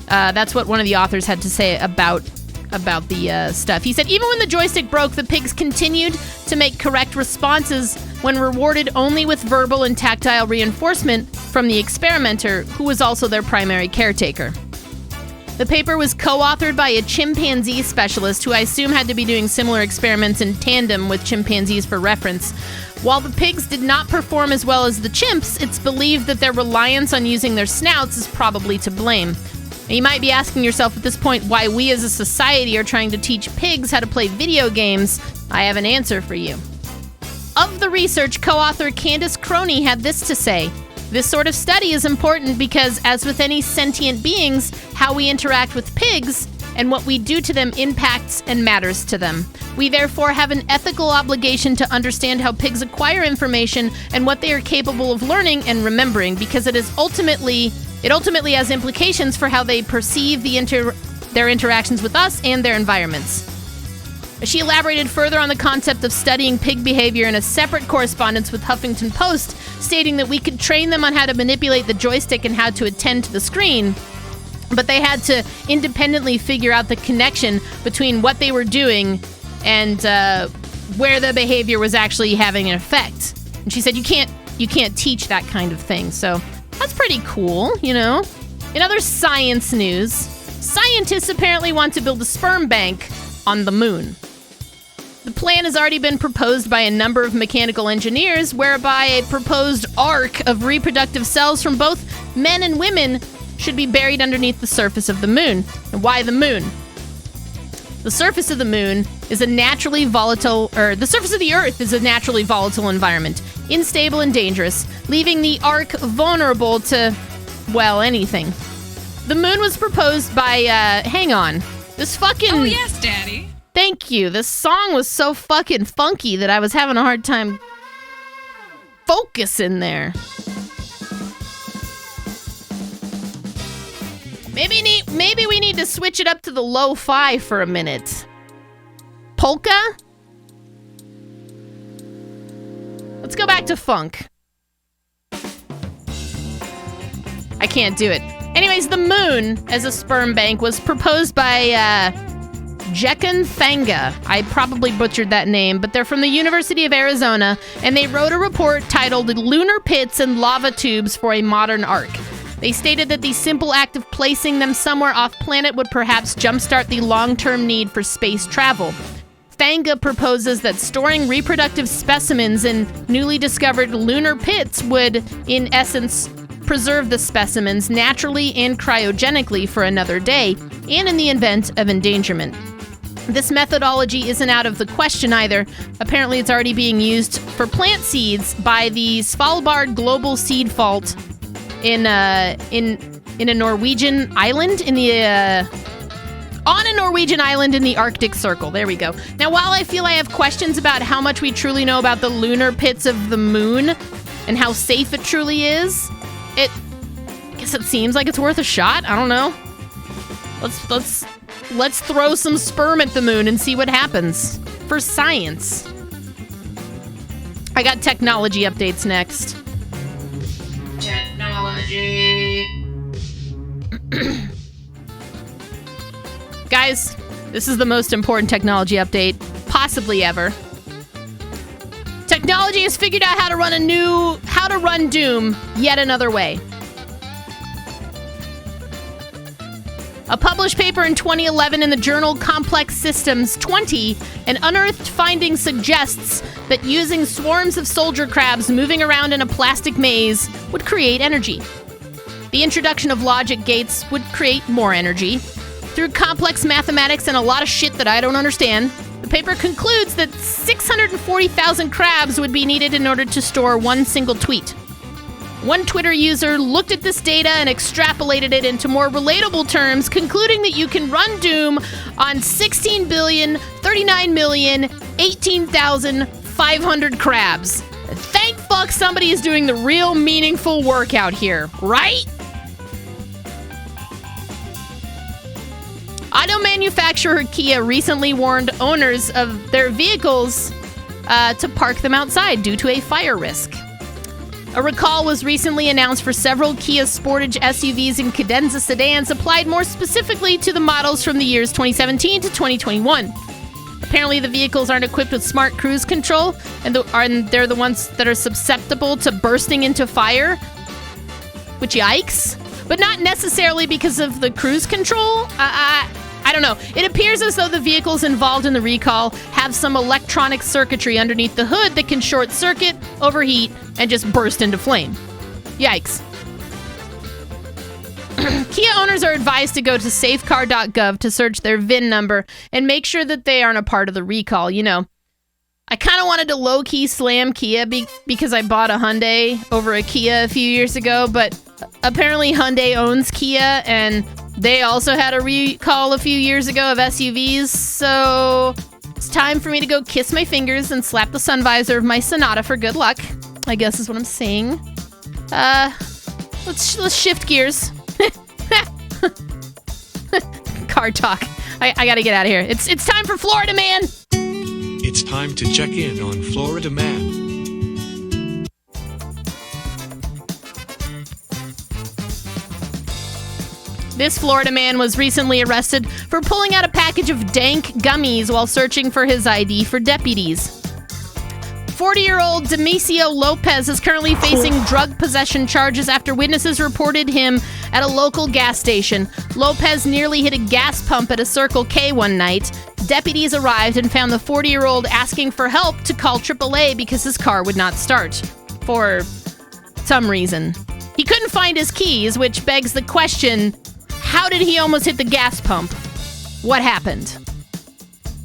That's what one of the authors had to say about the stuff. He said, even when the joystick broke, the pigs continued to make correct responses when rewarded only with verbal and tactile reinforcement from the experimenter, who was also their primary caretaker. The paper was co-authored by a chimpanzee specialist who I assume had to be doing similar experiments in tandem with chimpanzees for reference. While the pigs did not perform as well as the chimps, it's believed that their reliance on using their snouts is probably to blame. And you might be asking yourself at this point why we as a society are trying to teach pigs how to play video games. I have an answer for you. Of the research, co-author Candace Croney had this to say: this sort of study is important because, as with any sentient beings, how we interact with pigs and what we do to them impacts and matters to them. We therefore have an ethical obligation to understand how pigs acquire information and what they are capable of learning and remembering, because it ultimately has implications for how they perceive their interactions with us and their environments. She elaborated further on the concept of studying pig behavior in a separate correspondence with Huffington Post, stating that we could train them on how to manipulate the joystick and how to attend to the screen, but they had to independently figure out the connection between what they were doing and where the behavior was actually having an effect. And she said you can't teach that kind of thing. So that's pretty cool, you know. In other science news, scientists apparently want to build a sperm bank on the moon. The plan has already been proposed by a number of mechanical engineers, whereby a proposed ark of reproductive cells from both men and women should be buried underneath the surface of the moon. And why the moon? The surface of the moon is the surface of the Earth is a naturally volatile environment, unstable and dangerous, leaving the ark vulnerable to, well, anything. The moon was proposed by, hang on, this fucking... Oh, yes, Daddy. Thank you. This song was so fucking funky that I was having a hard time focusing there. Maybe we need to switch it up to the lo-fi for a minute. Polka? Let's go back to funk. I can't do it. Anyways, the moon as a sperm bank was proposed by Jekun Thanga. I probably butchered that name, but they're from the University of Arizona, and they wrote a report titled Lunar Pits and Lava Tubes for a Modern Ark. They stated that the simple act of placing them somewhere off-planet would perhaps jumpstart the long-term need for space travel. Thanga proposes that storing reproductive specimens in newly discovered lunar pits would, in essence, preserve the specimens naturally and cryogenically for another day, and in the event of endangerment. This methodology isn't out of the question either. Apparently it's already being used for plant seeds by the Svalbard Global Seed Fault in a Norwegian island on a Norwegian island in the Arctic Circle. There we go. Now, while I feel I have questions about how much we truly know about the lunar pits of the moon and how safe it truly is, I guess it seems like it's worth a shot. I don't know. Let's throw some sperm at the moon and see what happens. For science. I got technology updates next. Technology. Guys, this is the most important technology update possibly ever. Technology has figured out how to run Doom yet another way. A published paper in 2011 in the journal Complex Systems 20, an unearthed finding suggests that using swarms of soldier crabs moving around in a plastic maze would create energy. The introduction of logic gates would create more energy. Through complex mathematics and a lot of shit that I don't understand, the paper concludes that 640,000 crabs would be needed in order to store one single tweet. One Twitter user looked at this data and extrapolated it into more relatable terms, concluding that you can run Doom on 16,039,018,500 crabs. Thank fuck somebody is doing the real meaningful work out here, right? manufacturer Kia recently warned owners of their vehicles to park them outside due to a fire risk. A recall was recently announced for several Kia Sportage SUVs and Cadenza sedans, applied more specifically to the models from the years 2017 to 2021. Apparently, the vehicles aren't equipped with smart cruise control, and they're the ones that are susceptible to bursting into fire. Which, yikes. But not necessarily because of the cruise control. I don't know. It appears as though the vehicles involved in the recall have some electronic circuitry underneath the hood that can short circuit, overheat, and just burst into flame. Yikes. Kia owners are advised to go to safecar.gov to search their VIN number and make sure that they aren't a part of the recall. You know, I kind of wanted to low-key slam Kia because I bought a Hyundai over a Kia a few years ago, but apparently Hyundai owns Kia, and they also had a recall a few years ago of SUVs, so it's time for me to go kiss my fingers and slap the sun visor of my Sonata for good luck, I guess is what I'm saying. Let's shift gears. Car talk. I gotta get out of here. It's time for Florida Man. It's time to check in on Florida Man. This Florida man was recently arrested for pulling out a package of dank gummies while searching for his ID for deputies. 40-year-old Demisio Lopez is currently facing drug possession charges after witnesses reported him at a local gas station. Lopez nearly hit a gas pump at a Circle K one night. Deputies arrived and found the 40-year-old asking for help to call AAA because his car would not start. For some reason. He couldn't find his keys, which begs the question, how did he almost hit the gas pump? What happened?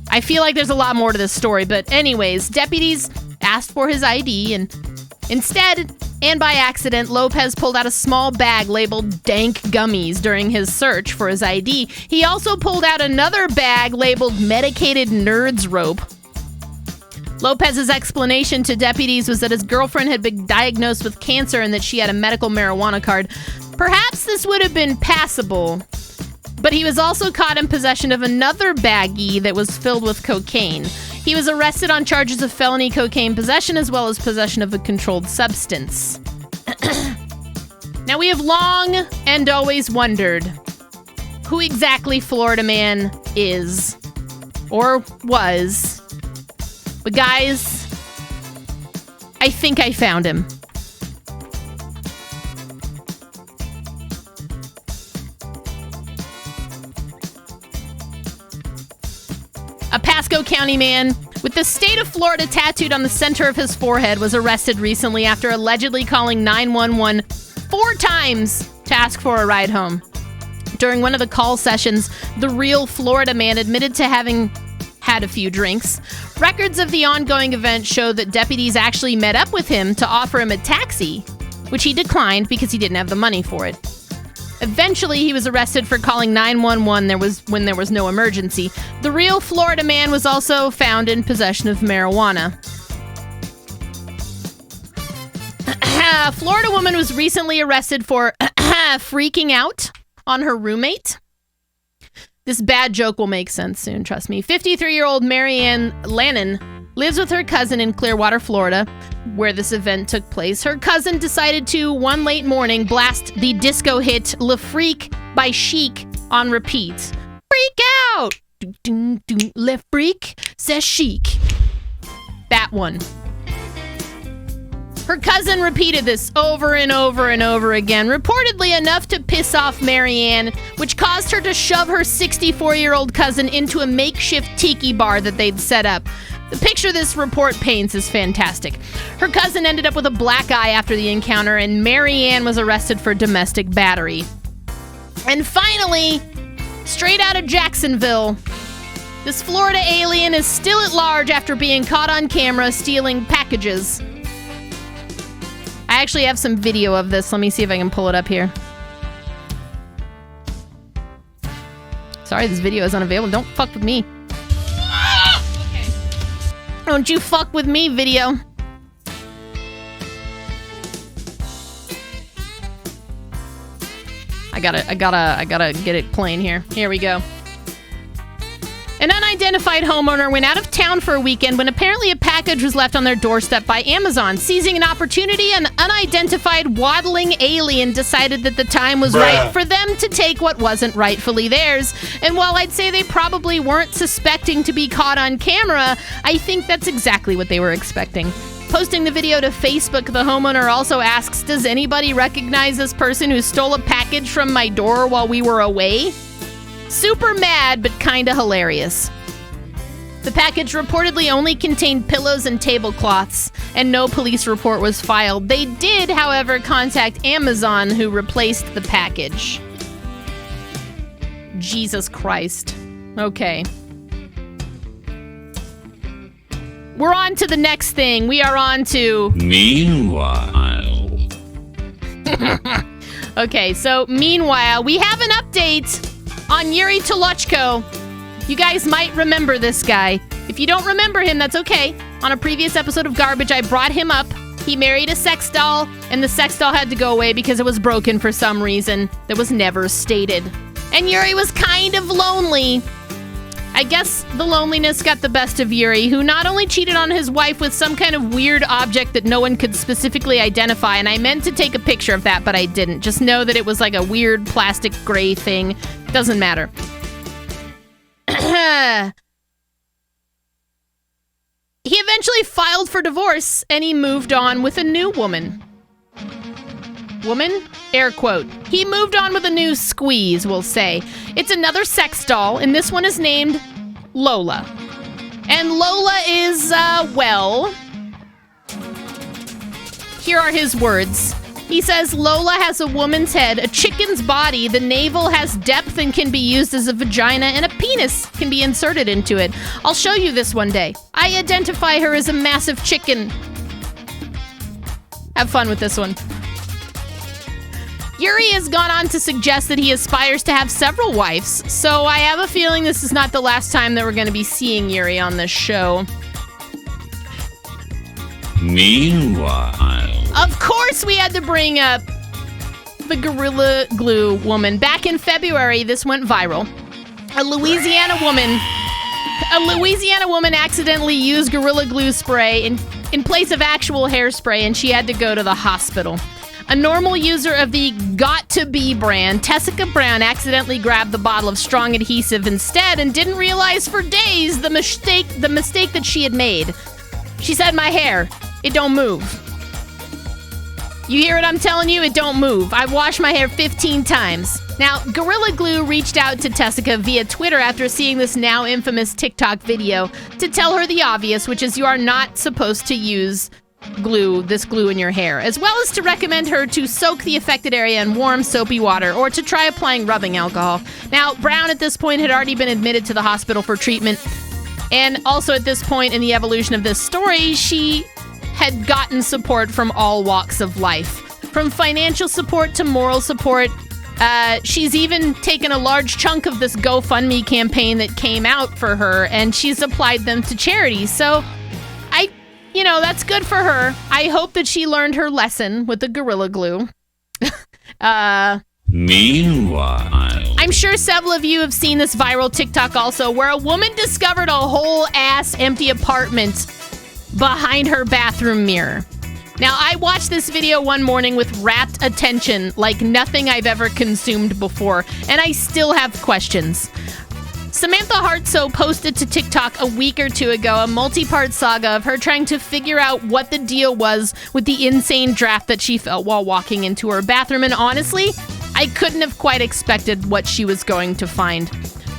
I feel like there's a lot more to this story, but anyways, deputies asked for his ID, and instead, and by accident, Lopez pulled out a small bag labeled dank gummies during his search for his ID. He also pulled out another bag labeled medicated nerds rope. Lopez's explanation to deputies was that his girlfriend had been diagnosed with cancer and that she had a medical marijuana card. Perhaps this would have been passable, but he was also caught in possession of another baggie that was filled with cocaine. He was arrested on charges of felony cocaine possession as well as possession of a controlled substance. Now, we have long and always wondered who exactly Florida Man is, or was. But guys, I think I found him. A Pasco County man with the state of Florida tattooed on the center of his forehead was arrested recently after allegedly calling 911 4 times to ask for a ride home. During one of the call sessions, the real Florida man admitted to having had a few drinks. Records of the ongoing event show that deputies actually met up with him to offer him a taxi, which he declined because he didn't have the money for it. Eventually, he was arrested for calling 911 when there was no emergency. The real Florida man was also found in possession of marijuana. A Florida woman was recently arrested for freaking out on her roommate. This bad joke will make sense soon, trust me. 53-year-old Marianne Lannon lives with her cousin in Clearwater, Florida, where this event took place. Her cousin decided to, one late morning, blast the disco hit Le Freak by Chic on repeat. Freak out! Le Freak, c'est chic. That one. Her cousin repeated this over and over and over again, reportedly enough to piss off Marianne, which caused her to shove her 64-year-old cousin into a makeshift tiki bar that they'd set up. The picture this report paints is fantastic. Her cousin ended up with a black eye after the encounter, and Marianne was arrested for domestic battery. And finally, straight out of Jacksonville, this Florida alien is still at large after being caught on camera stealing packages. I actually have some video of this. Let me see if I can pull it up here. Sorry, this video is unavailable. Don't fuck with me. Okay. Don't you fuck with me, video. I gotta get it playing here. Here we go. unidentified homeowner went out of town for a weekend when apparently a package was left on their doorstep by Amazon. Seizing an opportunity, an unidentified waddling alien decided that the time was right for them to take what wasn't rightfully theirs. And while I'd say they probably weren't suspecting to be caught on camera, I think that's exactly what they were expecting. Posting the video to Facebook, the homeowner also asks, "Does anybody recognize this person who stole a package from my door while we were away?" Super mad, but kinda hilarious. The package reportedly only contained pillows and tablecloths, and no police report was filed. They did, however, contact Amazon, who replaced the package. Jesus Christ. Okay. We're on to the next thing. We are on to... Meanwhile. Okay, so meanwhile, we have an update on Yuri Tolochko. You guys might remember this guy. If you don't remember him, that's okay. On a previous episode of Garbage, I brought him up. He married a sex doll, and the sex doll had to go away because it was broken for some reason that was never stated. And Yuri was kind of lonely. I guess the loneliness got the best of Yuri, who not only cheated on his wife with some kind of weird object that no one could specifically identify, and I meant to take a picture of that, but I didn't. Just know that it was like a weird plastic gray thing. Doesn't matter. He eventually filed for divorce, and he moved on with a new woman. Woman? Air quote. He moved on with a new squeeze, we'll say. It's another sex doll, and this one is named Lola. And Lola is, well... Here are his words. He says, Lola has a woman's head, a chicken's body, the navel has depth and can be used as a vagina, and a penis can be inserted into it. I'll show you this one day. I identify her as a massive chicken. Have fun with this one. Yuri has gone on to suggest that he aspires to have several wives, so I have a feeling this is not the last time that we're going to be seeing Yuri on this show. Meanwhile. Of course we had to bring up the Gorilla Glue woman. Back in February, this went viral. A Louisiana woman accidentally used Gorilla Glue spray in place of actual hairspray, and she had to go to the hospital. A normal user of the Got2b brand, Tessica Brown, accidentally grabbed the bottle of strong adhesive instead and didn't realize for days the mistake that she had made. She said, "My hair, it don't move." You hear what I'm telling you? It don't move. I've washed my hair 15 times. Now, Gorilla Glue reached out to Tessica via Twitter after seeing this now infamous TikTok video to tell her the obvious, which is you are not supposed to use this glue in your hair, as well as to recommend her to soak the affected area in warm, soapy water or to try applying rubbing alcohol. Now, Brown at this point had already been admitted to the hospital for treatment, and also at this point in the evolution of this story, she had gotten support from all walks of life, from financial support to moral support. She's even taken a large chunk of this GoFundMe campaign that came out for her, and she's applied them to charities. So that's good for her. I hope that she learned her lesson with the Gorilla Glue. Meanwhile. I'm sure several of you have seen this viral TikTok also, where a woman discovered a whole ass empty apartment behind her bathroom mirror. Now, I watched this video one morning with rapt attention like nothing I've ever consumed before, and I still have questions. Samantha Hartso posted to TikTok a week or two ago a multi-part saga of her trying to figure out what the deal was with the insane draft that she felt while walking into her bathroom, and honestly, I couldn't have quite expected what she was going to find.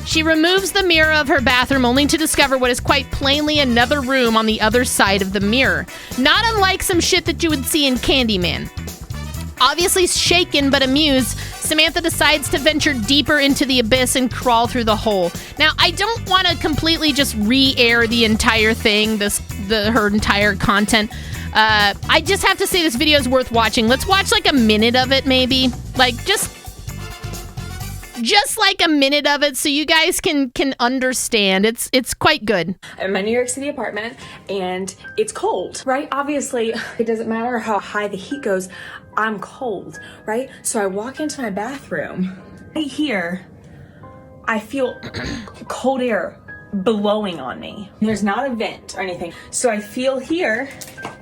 She removes the mirror of her bathroom only to discover what is quite plainly another room on the other side of the mirror, not unlike some shit that you would see in Candyman. Obviously shaken but amused, Samantha decides to venture deeper into the abyss and crawl through the hole. Now, I don't want to completely just re-air the entire thing, her entire content. I just have to say this video is worth watching. Let's watch like a minute of it, maybe. Like, just like a minute of it so you guys can understand. It's quite good. I'm in my New York City apartment and it's cold, right? Obviously, it doesn't matter how high the heat goes, I'm cold, right? So I walk into my bathroom. Right here, I feel cold air blowing on me. There's not a vent or anything. So I feel here,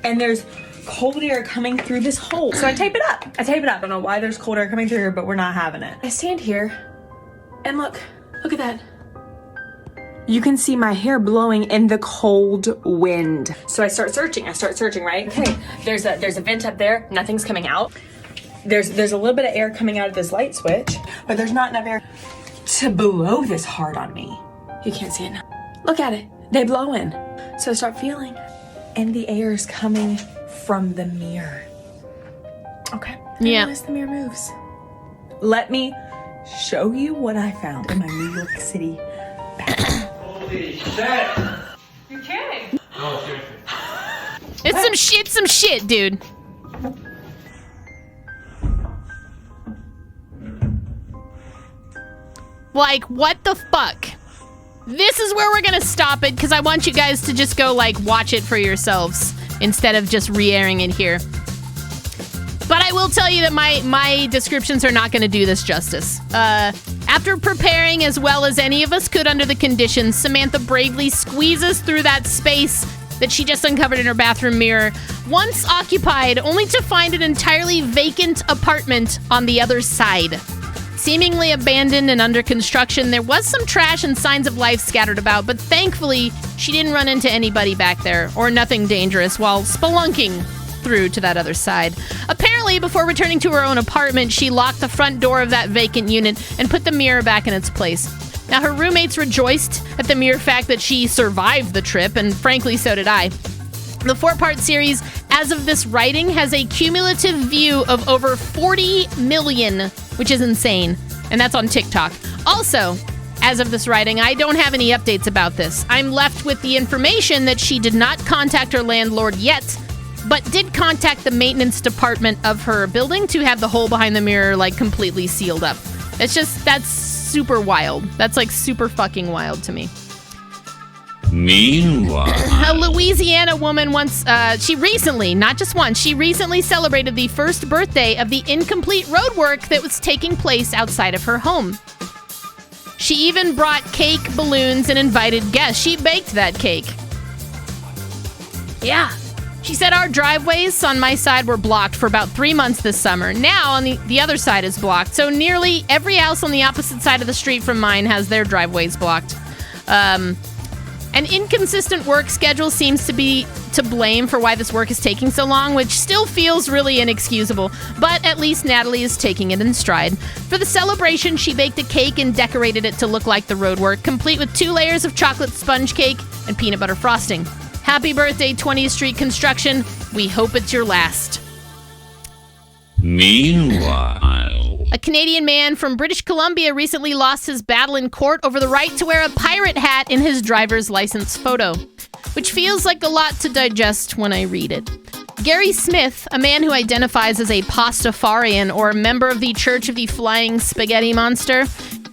and there's cold air coming through this hole. So I tape it up. I don't know why there's cold air coming through here, but we're not having it. I stand here, and look at that. You can see my hair blowing in the cold wind. So I start searching, right? Okay, there's a vent up there, nothing's coming out. There's a little bit of air coming out of this light switch, but there's not enough air to blow this hard on me. You can't see it now. Look at it, they blowing. So I start feeling, and the air is coming from the mirror. Okay, Yeah. As the mirror moves. Let me show you what I found in my New York City bathroom. Holy shit! You're kidding. No, seriously. It's some shit, dude. Like, what the fuck? This is where we're gonna stop it, because I want you guys to just go, like, watch it for yourselves, instead of just re-airing it here. But I will tell you that my descriptions are not gonna do this justice. After preparing as well as any of us could under the conditions, Samantha bravely squeezes through that space that she just uncovered in her bathroom mirror, once occupied, only to find an entirely vacant apartment on the other side. Seemingly abandoned and under construction, there was some trash and signs of life scattered about, but thankfully, she didn't run into anybody back there, or nothing dangerous, while spelunking through to that other side. Apparently, before returning to her own apartment, she locked the front door of that vacant unit and put the mirror back in its place. Now, her roommates rejoiced at the mere fact that she survived the trip, and frankly, so did I. The 4-part series, as of this writing, has a cumulative view of over 40 million, which is insane, and that's on TikTok. Also, as of this writing, I don't have any updates about this. I'm left with the information that she did not contact her landlord yet, but did contact the maintenance department of her building to have the hole behind the mirror, like, completely sealed up. That's super wild. That's, like, super fucking wild to me. Meanwhile, A Louisiana woman she recently celebrated the first birthday of the incomplete road work that was taking place outside of her home. She even brought cake, balloons, and invited guests. She baked that cake. Yeah. She said our driveways on my side were blocked for about 3 months this summer. Now on the other side is blocked. So nearly every house on the opposite side of the street from mine has their driveways blocked. An inconsistent work schedule seems to be to blame for why this work is taking so long, which still feels really inexcusable, but at least Natalie is taking it in stride. For the celebration, she baked a cake and decorated it to look like the road work, complete with 2 layers of chocolate sponge cake and peanut butter frosting. Happy birthday, 20th Street Construction. We hope it's your last. meanwhile, A Canadian man from British Columbia recently lost his battle in court over the right to wear a pirate hat in his driver's license photo, which feels like a lot to digest when I read it. Gary Smith, a man who identifies as a Pastafarian or a member of the Church of the Flying Spaghetti Monster,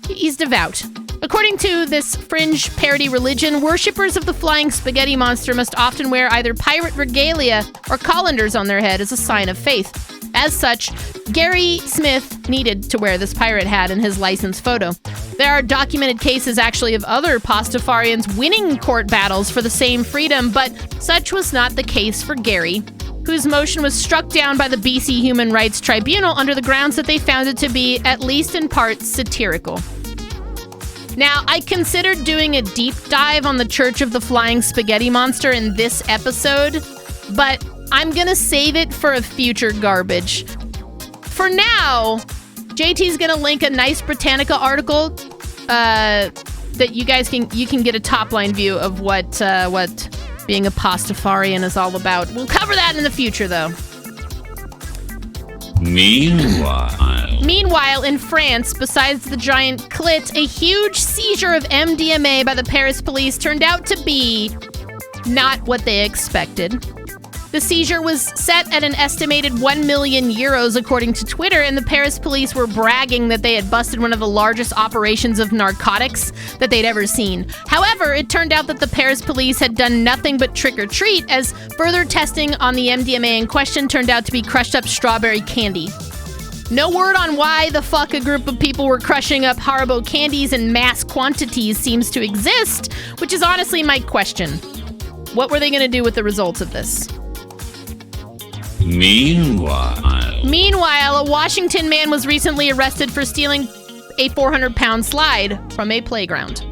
he's devout. According to this fringe parody religion, worshippers of the Flying Spaghetti Monster must often wear either pirate regalia or colanders on their head as a sign of faith. As such, Gary Smith needed to wear this pirate hat in his license photo. There are documented cases actually of other Pastafarians winning court battles for the same freedom, but such was not the case for Gary, whose motion was struck down by the BC Human Rights Tribunal under the grounds that they found it to be, at least in part, satirical. Now, I considered doing a deep dive on the Church of the Flying Spaghetti Monster in this episode, but I'm gonna save it for a future garbage. For now, JT's gonna link a nice Britannica article that you can get a top-line view of what being a Pastafarian is all about. We'll cover that in the future, though. Meanwhile, in France, besides the giant clit, a huge seizure of MDMA by the Paris police turned out to be not what they expected. The seizure was set at an estimated 1 million euros, according to Twitter, and the Paris police were bragging that they had busted one of the largest operations of narcotics that they'd ever seen. However, it turned out that the Paris police had done nothing but trick or treat, as further testing on the MDMA in question turned out to be crushed up strawberry candy. No word on why the fuck a group of people were crushing up Haribo candies in mass quantities seems to exist, which is honestly my question. What were they going to do with the results of this? Meanwhile, a Washington man was recently arrested for stealing a 400-pound slide from a playground.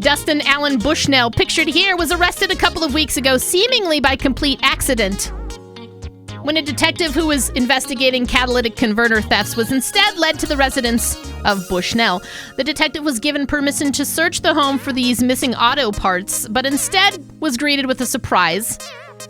Dustin Allen Bushnell, pictured here, was arrested a couple of weeks ago, seemingly by complete accident, when a detective who was investigating catalytic converter thefts was instead led to the residence of Bushnell. The detective was given permission to search the home for these missing auto parts, but instead was greeted with a surprise: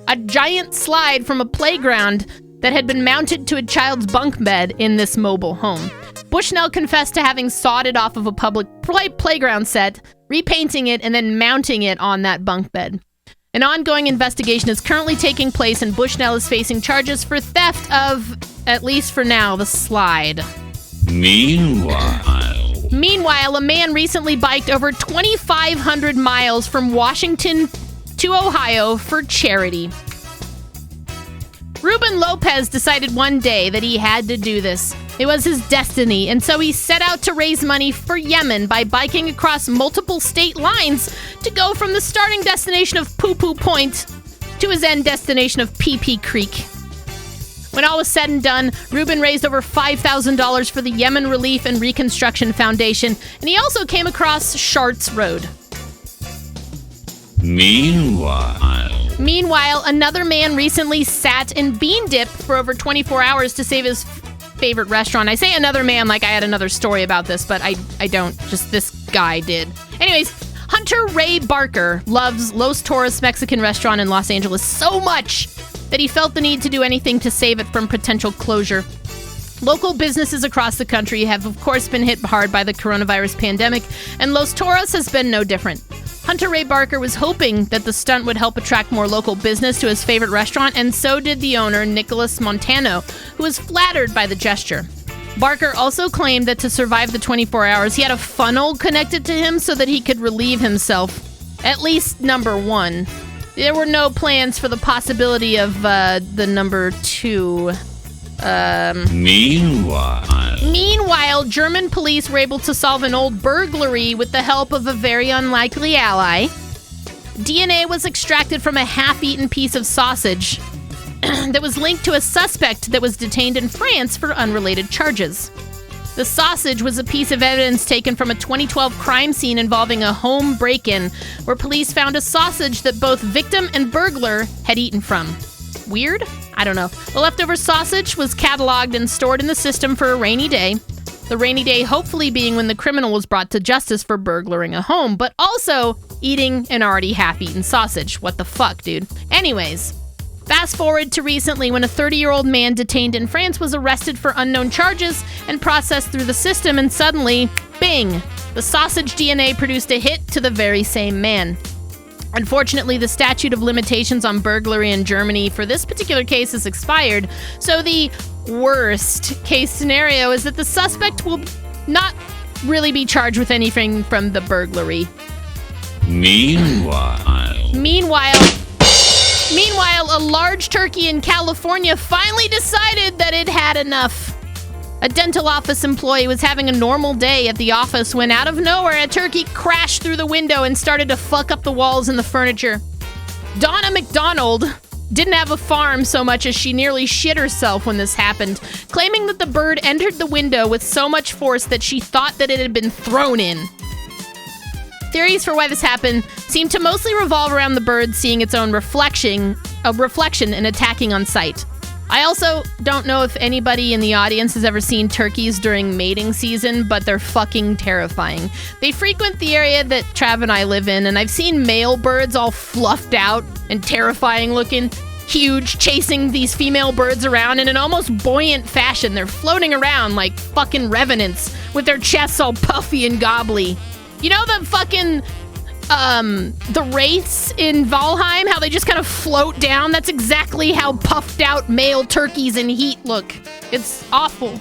a giant slide from a playground that had been mounted to a child's bunk bed in this mobile home. Bushnell confessed to having sawed it off of a public playground set, repainting it, and then mounting it on that bunk bed. An ongoing investigation is currently taking place, and Bushnell is facing charges for theft of, at least for now, the slide. Meanwhile, a man recently biked over 2,500 miles from Washington to Ohio for charity. Ruben Lopez decided one day that he had to do this. It was his destiny, and so he set out to raise money for Yemen by biking across multiple state lines to go from the starting destination of Poo Poo Point to his end destination of Pee Pee Creek. When all was said and done, Ruben raised over $5,000 for the Yemen Relief and Reconstruction Foundation, and he also came across Sharts Road. Meanwhile, another man recently sat in bean dip for over 24 hours to save his favorite restaurant. I say another man like I had another story about this, but I don't. Just this guy did. Anyways, Hunter Ray Barker loves Los Toros Mexican restaurant in Los Angeles so much that he felt the need to do anything to save it from potential closure. Local businesses across the country have, of course, been hit hard by the coronavirus pandemic, and Los Toros has been no different. Hunter Ray Barker was hoping that the stunt would help attract more local business to his favorite restaurant, and so did the owner, Nicholas Montano, who was flattered by the gesture. Barker also claimed that to survive the 24 hours, he had a funnel connected to him so that he could relieve himself. At least number one. There were no plans for the possibility of the number two. Meanwhile, German police were able to solve an old burglary with the help of a very unlikely ally. DNA was extracted from a half-eaten piece of sausage that was linked to a suspect that was detained in France for unrelated charges. The sausage was a piece of evidence taken from a 2012 crime scene involving a home break-in, where police found a sausage that both victim and burglar had eaten from. Weird? I don't know. The leftover sausage was cataloged and stored in the system for a rainy day. The rainy day hopefully being when the criminal was brought to justice for burglaring a home, but also eating an already half-eaten sausage. What the fuck, dude? Anyways, fast forward to recently when a 30-year-old man detained in France was arrested for unknown charges and processed through the system, and suddenly, bing, the sausage DNA produced a hit to the very same man. Unfortunately, the statute of limitations on burglary in Germany for this particular case has expired, so the worst case scenario is that the suspect will not really be charged with anything from the burglary. Meanwhile, a large turkey in California finally decided that it had enough. A dental office employee was having a normal day at the office when, out of nowhere, a turkey crashed through the window and started to fuck up the walls and the furniture. Donna McDonald didn't have a farm so much as she nearly shit herself when this happened, claiming that the bird entered the window with so much force that she thought that it had been thrown in. Theories for why this happened seem to mostly revolve around the bird seeing its own reflection and attacking on sight. I also don't know if anybody in the audience has ever seen turkeys during mating season, but they're fucking terrifying. They frequent the area that Trav and I live in, and I've seen male birds all fluffed out and terrifying looking, huge, chasing these female birds around in an almost buoyant fashion. They're floating around like fucking revenants with their chests all puffy and gobbly. You know the fucking the wraiths in Valheim, how they just kind of float down? That's exactly how puffed out male turkeys in heat look. It's awful.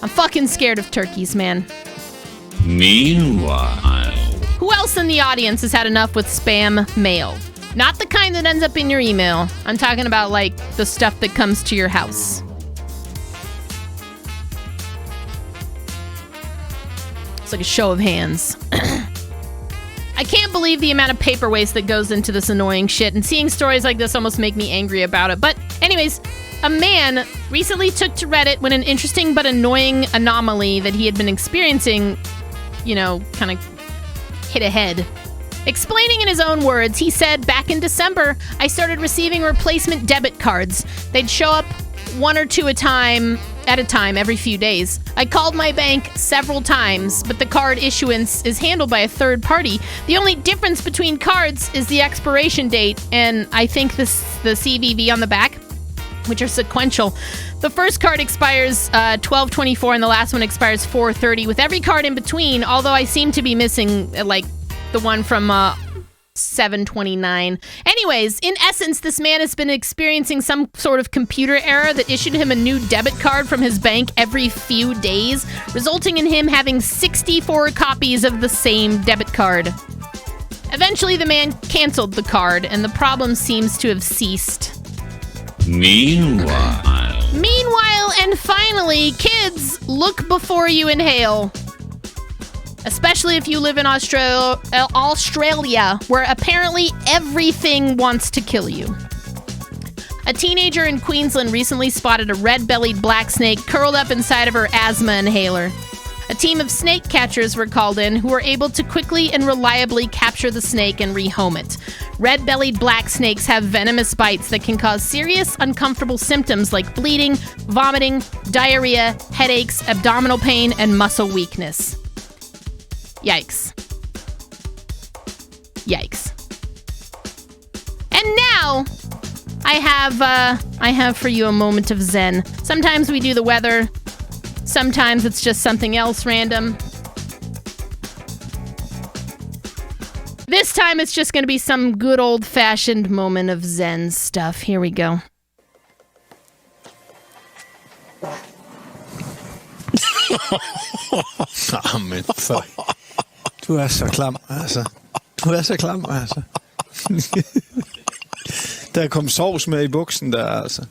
I'm fucking scared of turkeys, man. Meanwhile, who else in the audience has had enough with spam mail? Not the kind that ends up in your email. I'm talking about, like, the stuff that comes to your house. like a show of hands. I can't believe the amount of paper waste that goes into this annoying shit, and seeing stories like this almost make me angry about it. But anyways, a man recently took to Reddit when an interesting but annoying anomaly that he had been experiencing, kind of hit ahead. Explaining in his own words, he said, "Back in December, I started receiving replacement debit cards. They'd show up one or two at a time every few days. I called my bank several times, but the card issuance is handled by a third party. The only difference between cards is the expiration date, and I think the CVV on the back, which are sequential. The first card expires 12/24, and the last one expires 4/30, with every card in between, although I seem to be missing, the one from 7/29. Anyways, in essence, this man has been experiencing some sort of computer error that issued him a new debit card from his bank every few days, resulting in him having 64 copies of the same debit card. Eventually, the man canceled the card, and the problem seems to have ceased. Meanwhile, and finally, kids, look before you inhale. Especially if you live in Australia, where apparently everything wants to kill you. A teenager in Queensland recently spotted a red-bellied black snake curled up inside of her asthma inhaler. A team of snake catchers were called in who were able to quickly and reliably capture the snake and rehome it. Red-bellied black snakes have venomous bites that can cause serious, uncomfortable symptoms like bleeding, vomiting, diarrhea, headaches, abdominal pain, and muscle weakness. Yikes. And now, I have for you a moment of zen. Sometimes we do the weather. Sometimes it's just something else random. This time it's just going to be some good old-fashioned moment of zen stuff. Here we go. Jamen for... Du er så klam, altså. Der kom sovs med i buksen der, altså.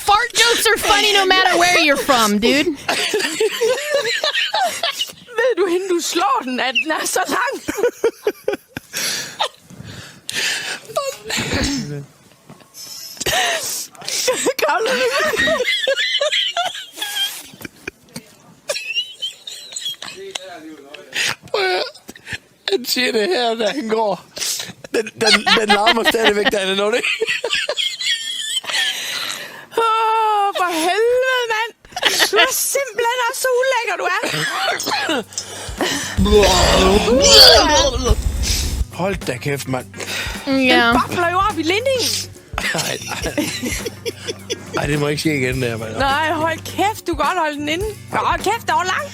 Fart jokes are funny no matter where you're from, dude. Ved du, hende du slår den, at den er så lang? Han siger det her, da han går. Den larmer stadigvæk, da han er noget. For helvede, mand! Du er simpelthen også så ulækker, du er! Hold da kæft, mand. Ja. Den bobler jo op i lindingen! Nej, det må ikke ske igen der, mand. Nej, hold kæft, du kan godt holde den inde. Hold kæft, der var lang!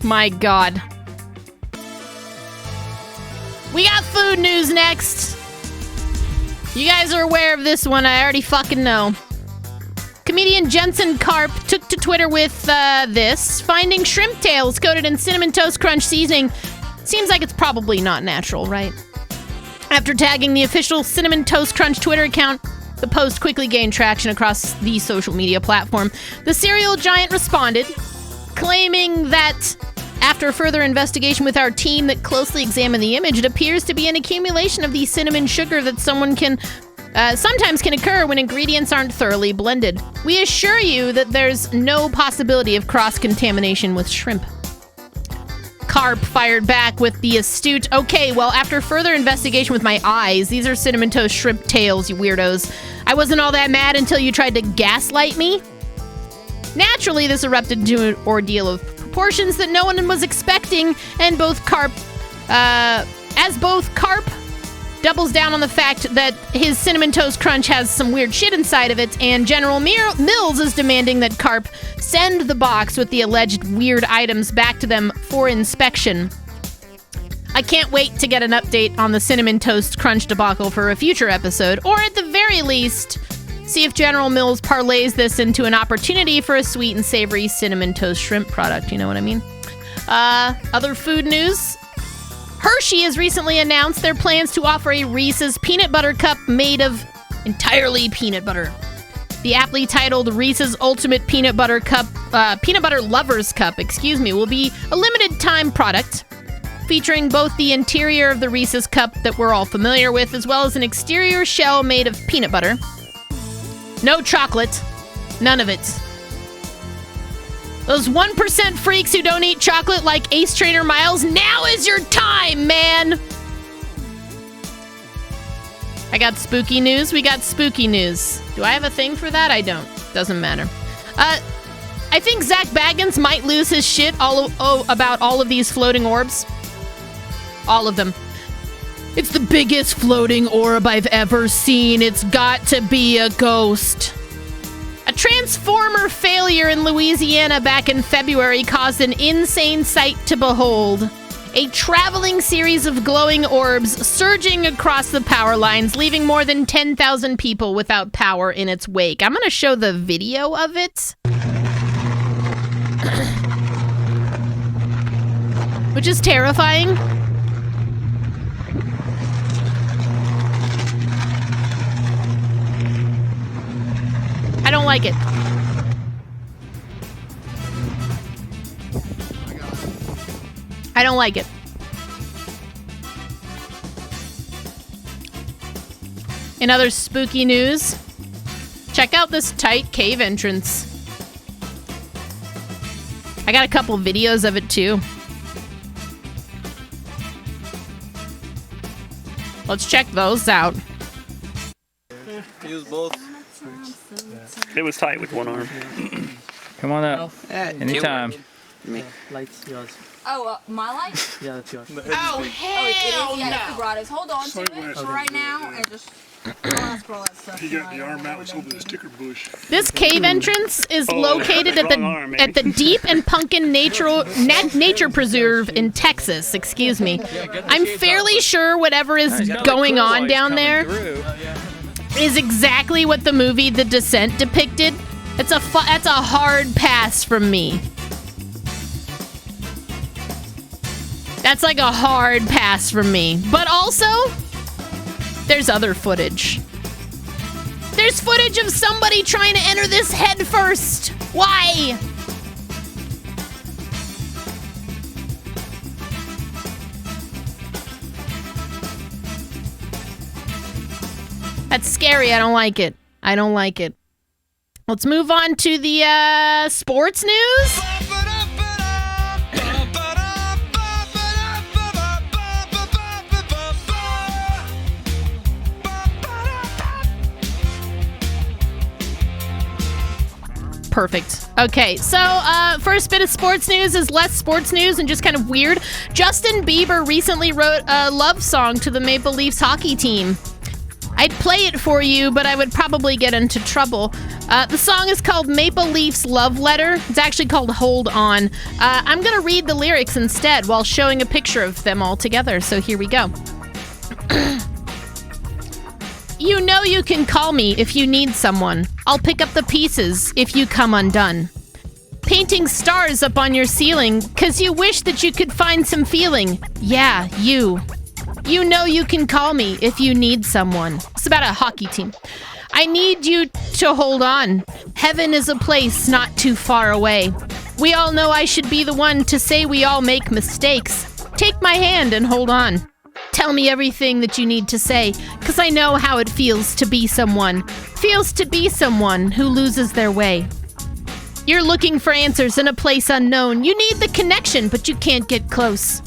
My God. We got food news next. You guys are aware of this one. I already fucking know. Comedian Jensen Karp took to Twitter with this. Finding shrimp tails coated in Cinnamon Toast Crunch seasoning seems like it's probably not natural, right? After tagging the official Cinnamon Toast Crunch Twitter account, the post quickly gained traction across the social media platform. The cereal giant responded, claiming that after further investigation with our team that closely examined the image, it appears to be an accumulation of the cinnamon sugar that sometimes can occur when ingredients aren't thoroughly blended. We assure you that there's no possibility of cross-contamination with shrimp. Karp fired back with the astute, okay, well, after further investigation with my eyes, these are Cinnamon Toast shrimp tails, you weirdos. I wasn't all that mad until you tried to gaslight me. Naturally, this erupted into an ordeal of proportions that no one was expecting, and both Karp doubles down on the fact that his Cinnamon Toast Crunch has some weird shit inside of it, and General Mills is demanding that Karp send the box with the alleged weird items back to them for inspection. I can't wait to get an update on the Cinnamon Toast Crunch debacle for a future episode, or at the very least, see if General Mills parlays this into an opportunity for a sweet and savory Cinnamon Toast Shrimp product, you know what I mean? Other food news. Hershey has recently announced their plans to offer a Reese's Peanut Butter Cup made of entirely peanut butter. The aptly titled Reese's Ultimate Peanut Butter Cup, Peanut Butter Lovers Cup, will be a limited time product featuring both the interior of the Reese's Cup that we're all familiar with, as well as an exterior shell made of peanut butter. No chocolate. None of it. Those 1% freaks who don't eat chocolate like Ace Trainer Miles, now is your time, man! I got spooky news. We got spooky news. Do I have a thing for that? I don't. Doesn't matter. I think Zach Baggins might lose his shit about all of these floating orbs. All of them. It's the biggest floating orb I've ever seen. It's got to be a ghost. A transformer failure in Louisiana back in February caused an insane sight to behold. A traveling series of glowing orbs surging across the power lines, leaving more than 10,000 people without power in its wake. I'm going to show the video of it. Which is terrifying. I don't like it. I don't like it. In other spooky news, check out this tight cave entrance. I got a couple videos of it too. Let's check those out. Use both. It was tight with one arm. Come on up. Anytime. Lights yours. Oh, my light? Yeah, that's yours. Oh, hell no. Yeah, brought us. Hold on to it for right now and just scroll that stuff. He got the arm out, was over the sticker bush. This cave entrance is located at the Deep and Pumpkin Nature Preserve in Texas. Excuse me. I'm fairly sure whatever is going on down there is exactly what the movie The Descent depicted. That's a hard pass from me. That's like a hard pass from me. But also, there's other footage. There's footage of somebody trying to enter this head first. Why? That's scary. I don't like it. I don't like it. Let's move on to the sports news. Perfect. Okay, so first bit of sports news is less sports news and just kind of weird. Justin Bieber recently wrote a love song to the Maple Leafs hockey team. I'd play it for you, but I would probably get into trouble. The song is called Maple Leafs Love Letter. It's actually called Hold On. I'm going to read the lyrics instead while showing a picture of them all together, so here we go. You know you can call me if you need someone. I'll pick up the pieces if you come undone. Painting stars up on your ceiling, 'cause you wish that you could find some feeling. Yeah, you. You know you can call me if you need someone. It's about a hockey team. I need you to hold on. Heaven is a place not too far away. We all know I should be the one to say we all make mistakes. Take my hand and hold on. Tell me everything that you need to say, 'cause I know how it feels to be someone. Feels to be someone who loses their way. You're looking for answers in a place unknown. You need the connection, but you can't get close.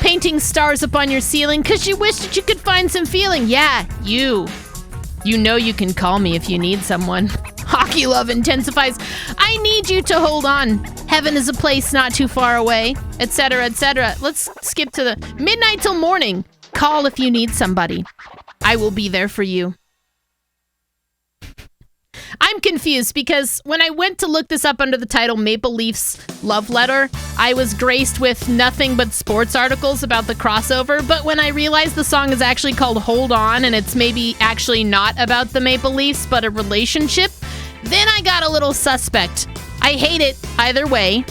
Painting stars up on your ceiling, 'cause you wish that you could find some feeling. Yeah, you. You know you can call me if you need someone. Hockey love intensifies. I need you to hold on. Heaven is a place not too far away, etc., etc. Let's skip to the midnight till morning. Call if you need somebody. I will be there for you. I'm confused because when I went to look this up under the title Maple Leafs Love Letter, I was graced with nothing but sports articles about the crossover. But when I realized the song is actually called Hold On and it's maybe actually not about the Maple Leafs but a relationship, then I got a little suspect. I hate it either way.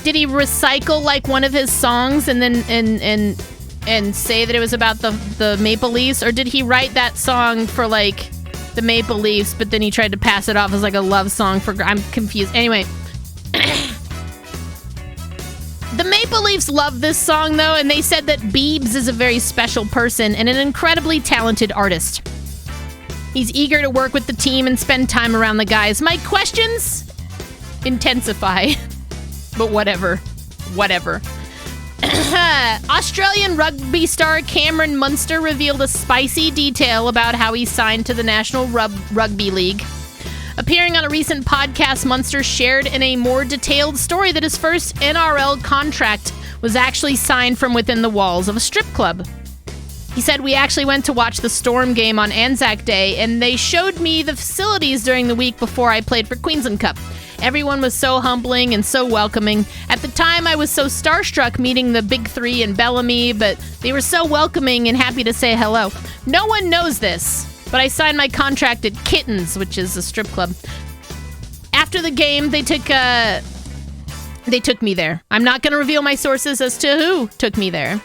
Did he recycle like one of his songs and then and say that it was about the Maple Leafs, or did he write that song for like the Maple Leafs, but then he tried to pass it off as like a love song for... I'm confused. Anyway. The Maple Leafs love this song, though, and they said that Biebs is a very special person and an incredibly talented artist. He's eager to work with the team and spend time around the guys. My questions intensify. But whatever. Australian rugby star Cameron Munster revealed a spicy detail about how he signed to the National Rugby League. Appearing on a recent podcast, Munster shared in a more detailed story that his first NRL contract was actually signed from within the walls of a strip club. He said, "We actually went to watch the Storm game on Anzac Day, and they showed me the facilities during the week before I played for Queensland Cup. Everyone was so humbling and so welcoming. At the time, I was so starstruck meeting the Big Three in Bellamy, but they were so welcoming and happy to say hello. No one knows this, but I signed my contract at Kittens, which is a strip club. After the game, they took me there. I'm not going to reveal my sources as to who took me there.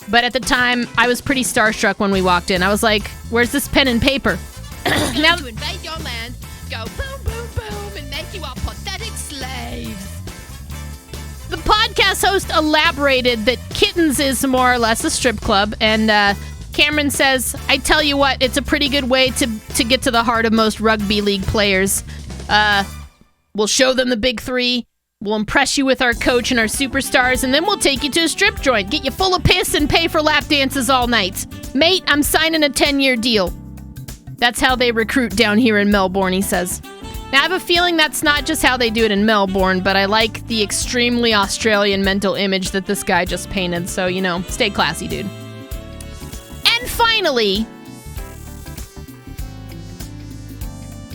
But at the time, I was pretty starstruck when we walked in. I was like, where's this pen and paper?" Now to invade your land, go boom, boom, boom, and make you our pathetic slaves. The podcast host elaborated that Kittens is more or less a strip club, and Cameron says, "I tell you what, it's a pretty good way to get to the heart of most rugby league players. We'll show them the Big Three. We'll impress you with our coach and our superstars, and then we'll take you to a strip joint, get you full of piss, and pay for lap dances all night. Mate, I'm signing a 10-year deal." That's how they recruit down here in Melbourne, he says. Now, I have a feeling that's not just how they do it in Melbourne, but I like the extremely Australian mental image that this guy just painted, so, stay classy, dude. And finally,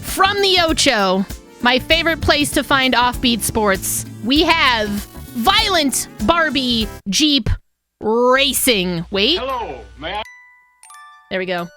from the Ocho, my favorite place to find offbeat sports, we have Violent Barbie Jeep Racing. Wait. Hello, may I? There we go.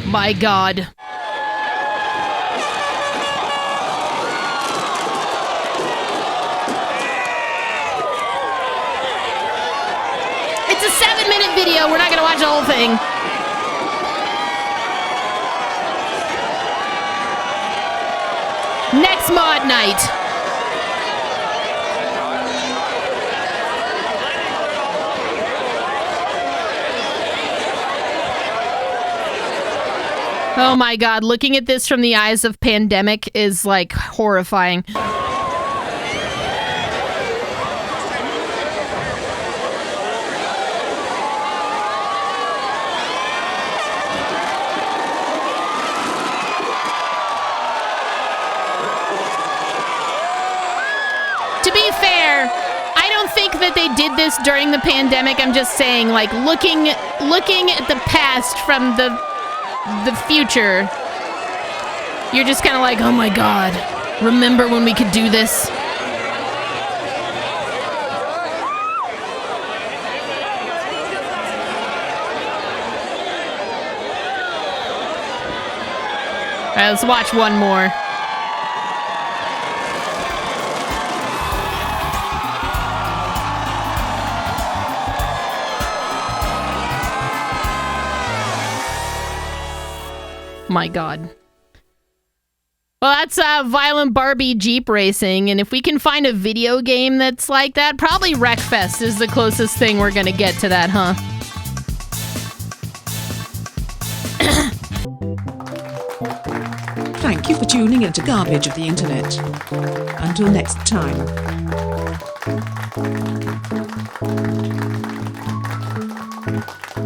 My God. It's a 7-minute video. We're not going to watch the whole thing. Next mod night. Oh my God, looking at this from the eyes of pandemic is like horrifying. To be fair, I don't think that they did this during the pandemic. I'm just saying, like, looking at the past from the future, you're just kind of like, oh my God, remember when we could do this? All right, let's watch one more. My God. Well, that's Violent Barbie Jeep Racing, and if we can find a video game that's like that, probably Wreckfest is the closest thing we're gonna get to that, huh? Thank you for tuning into Garbage of the Internet. Until next time.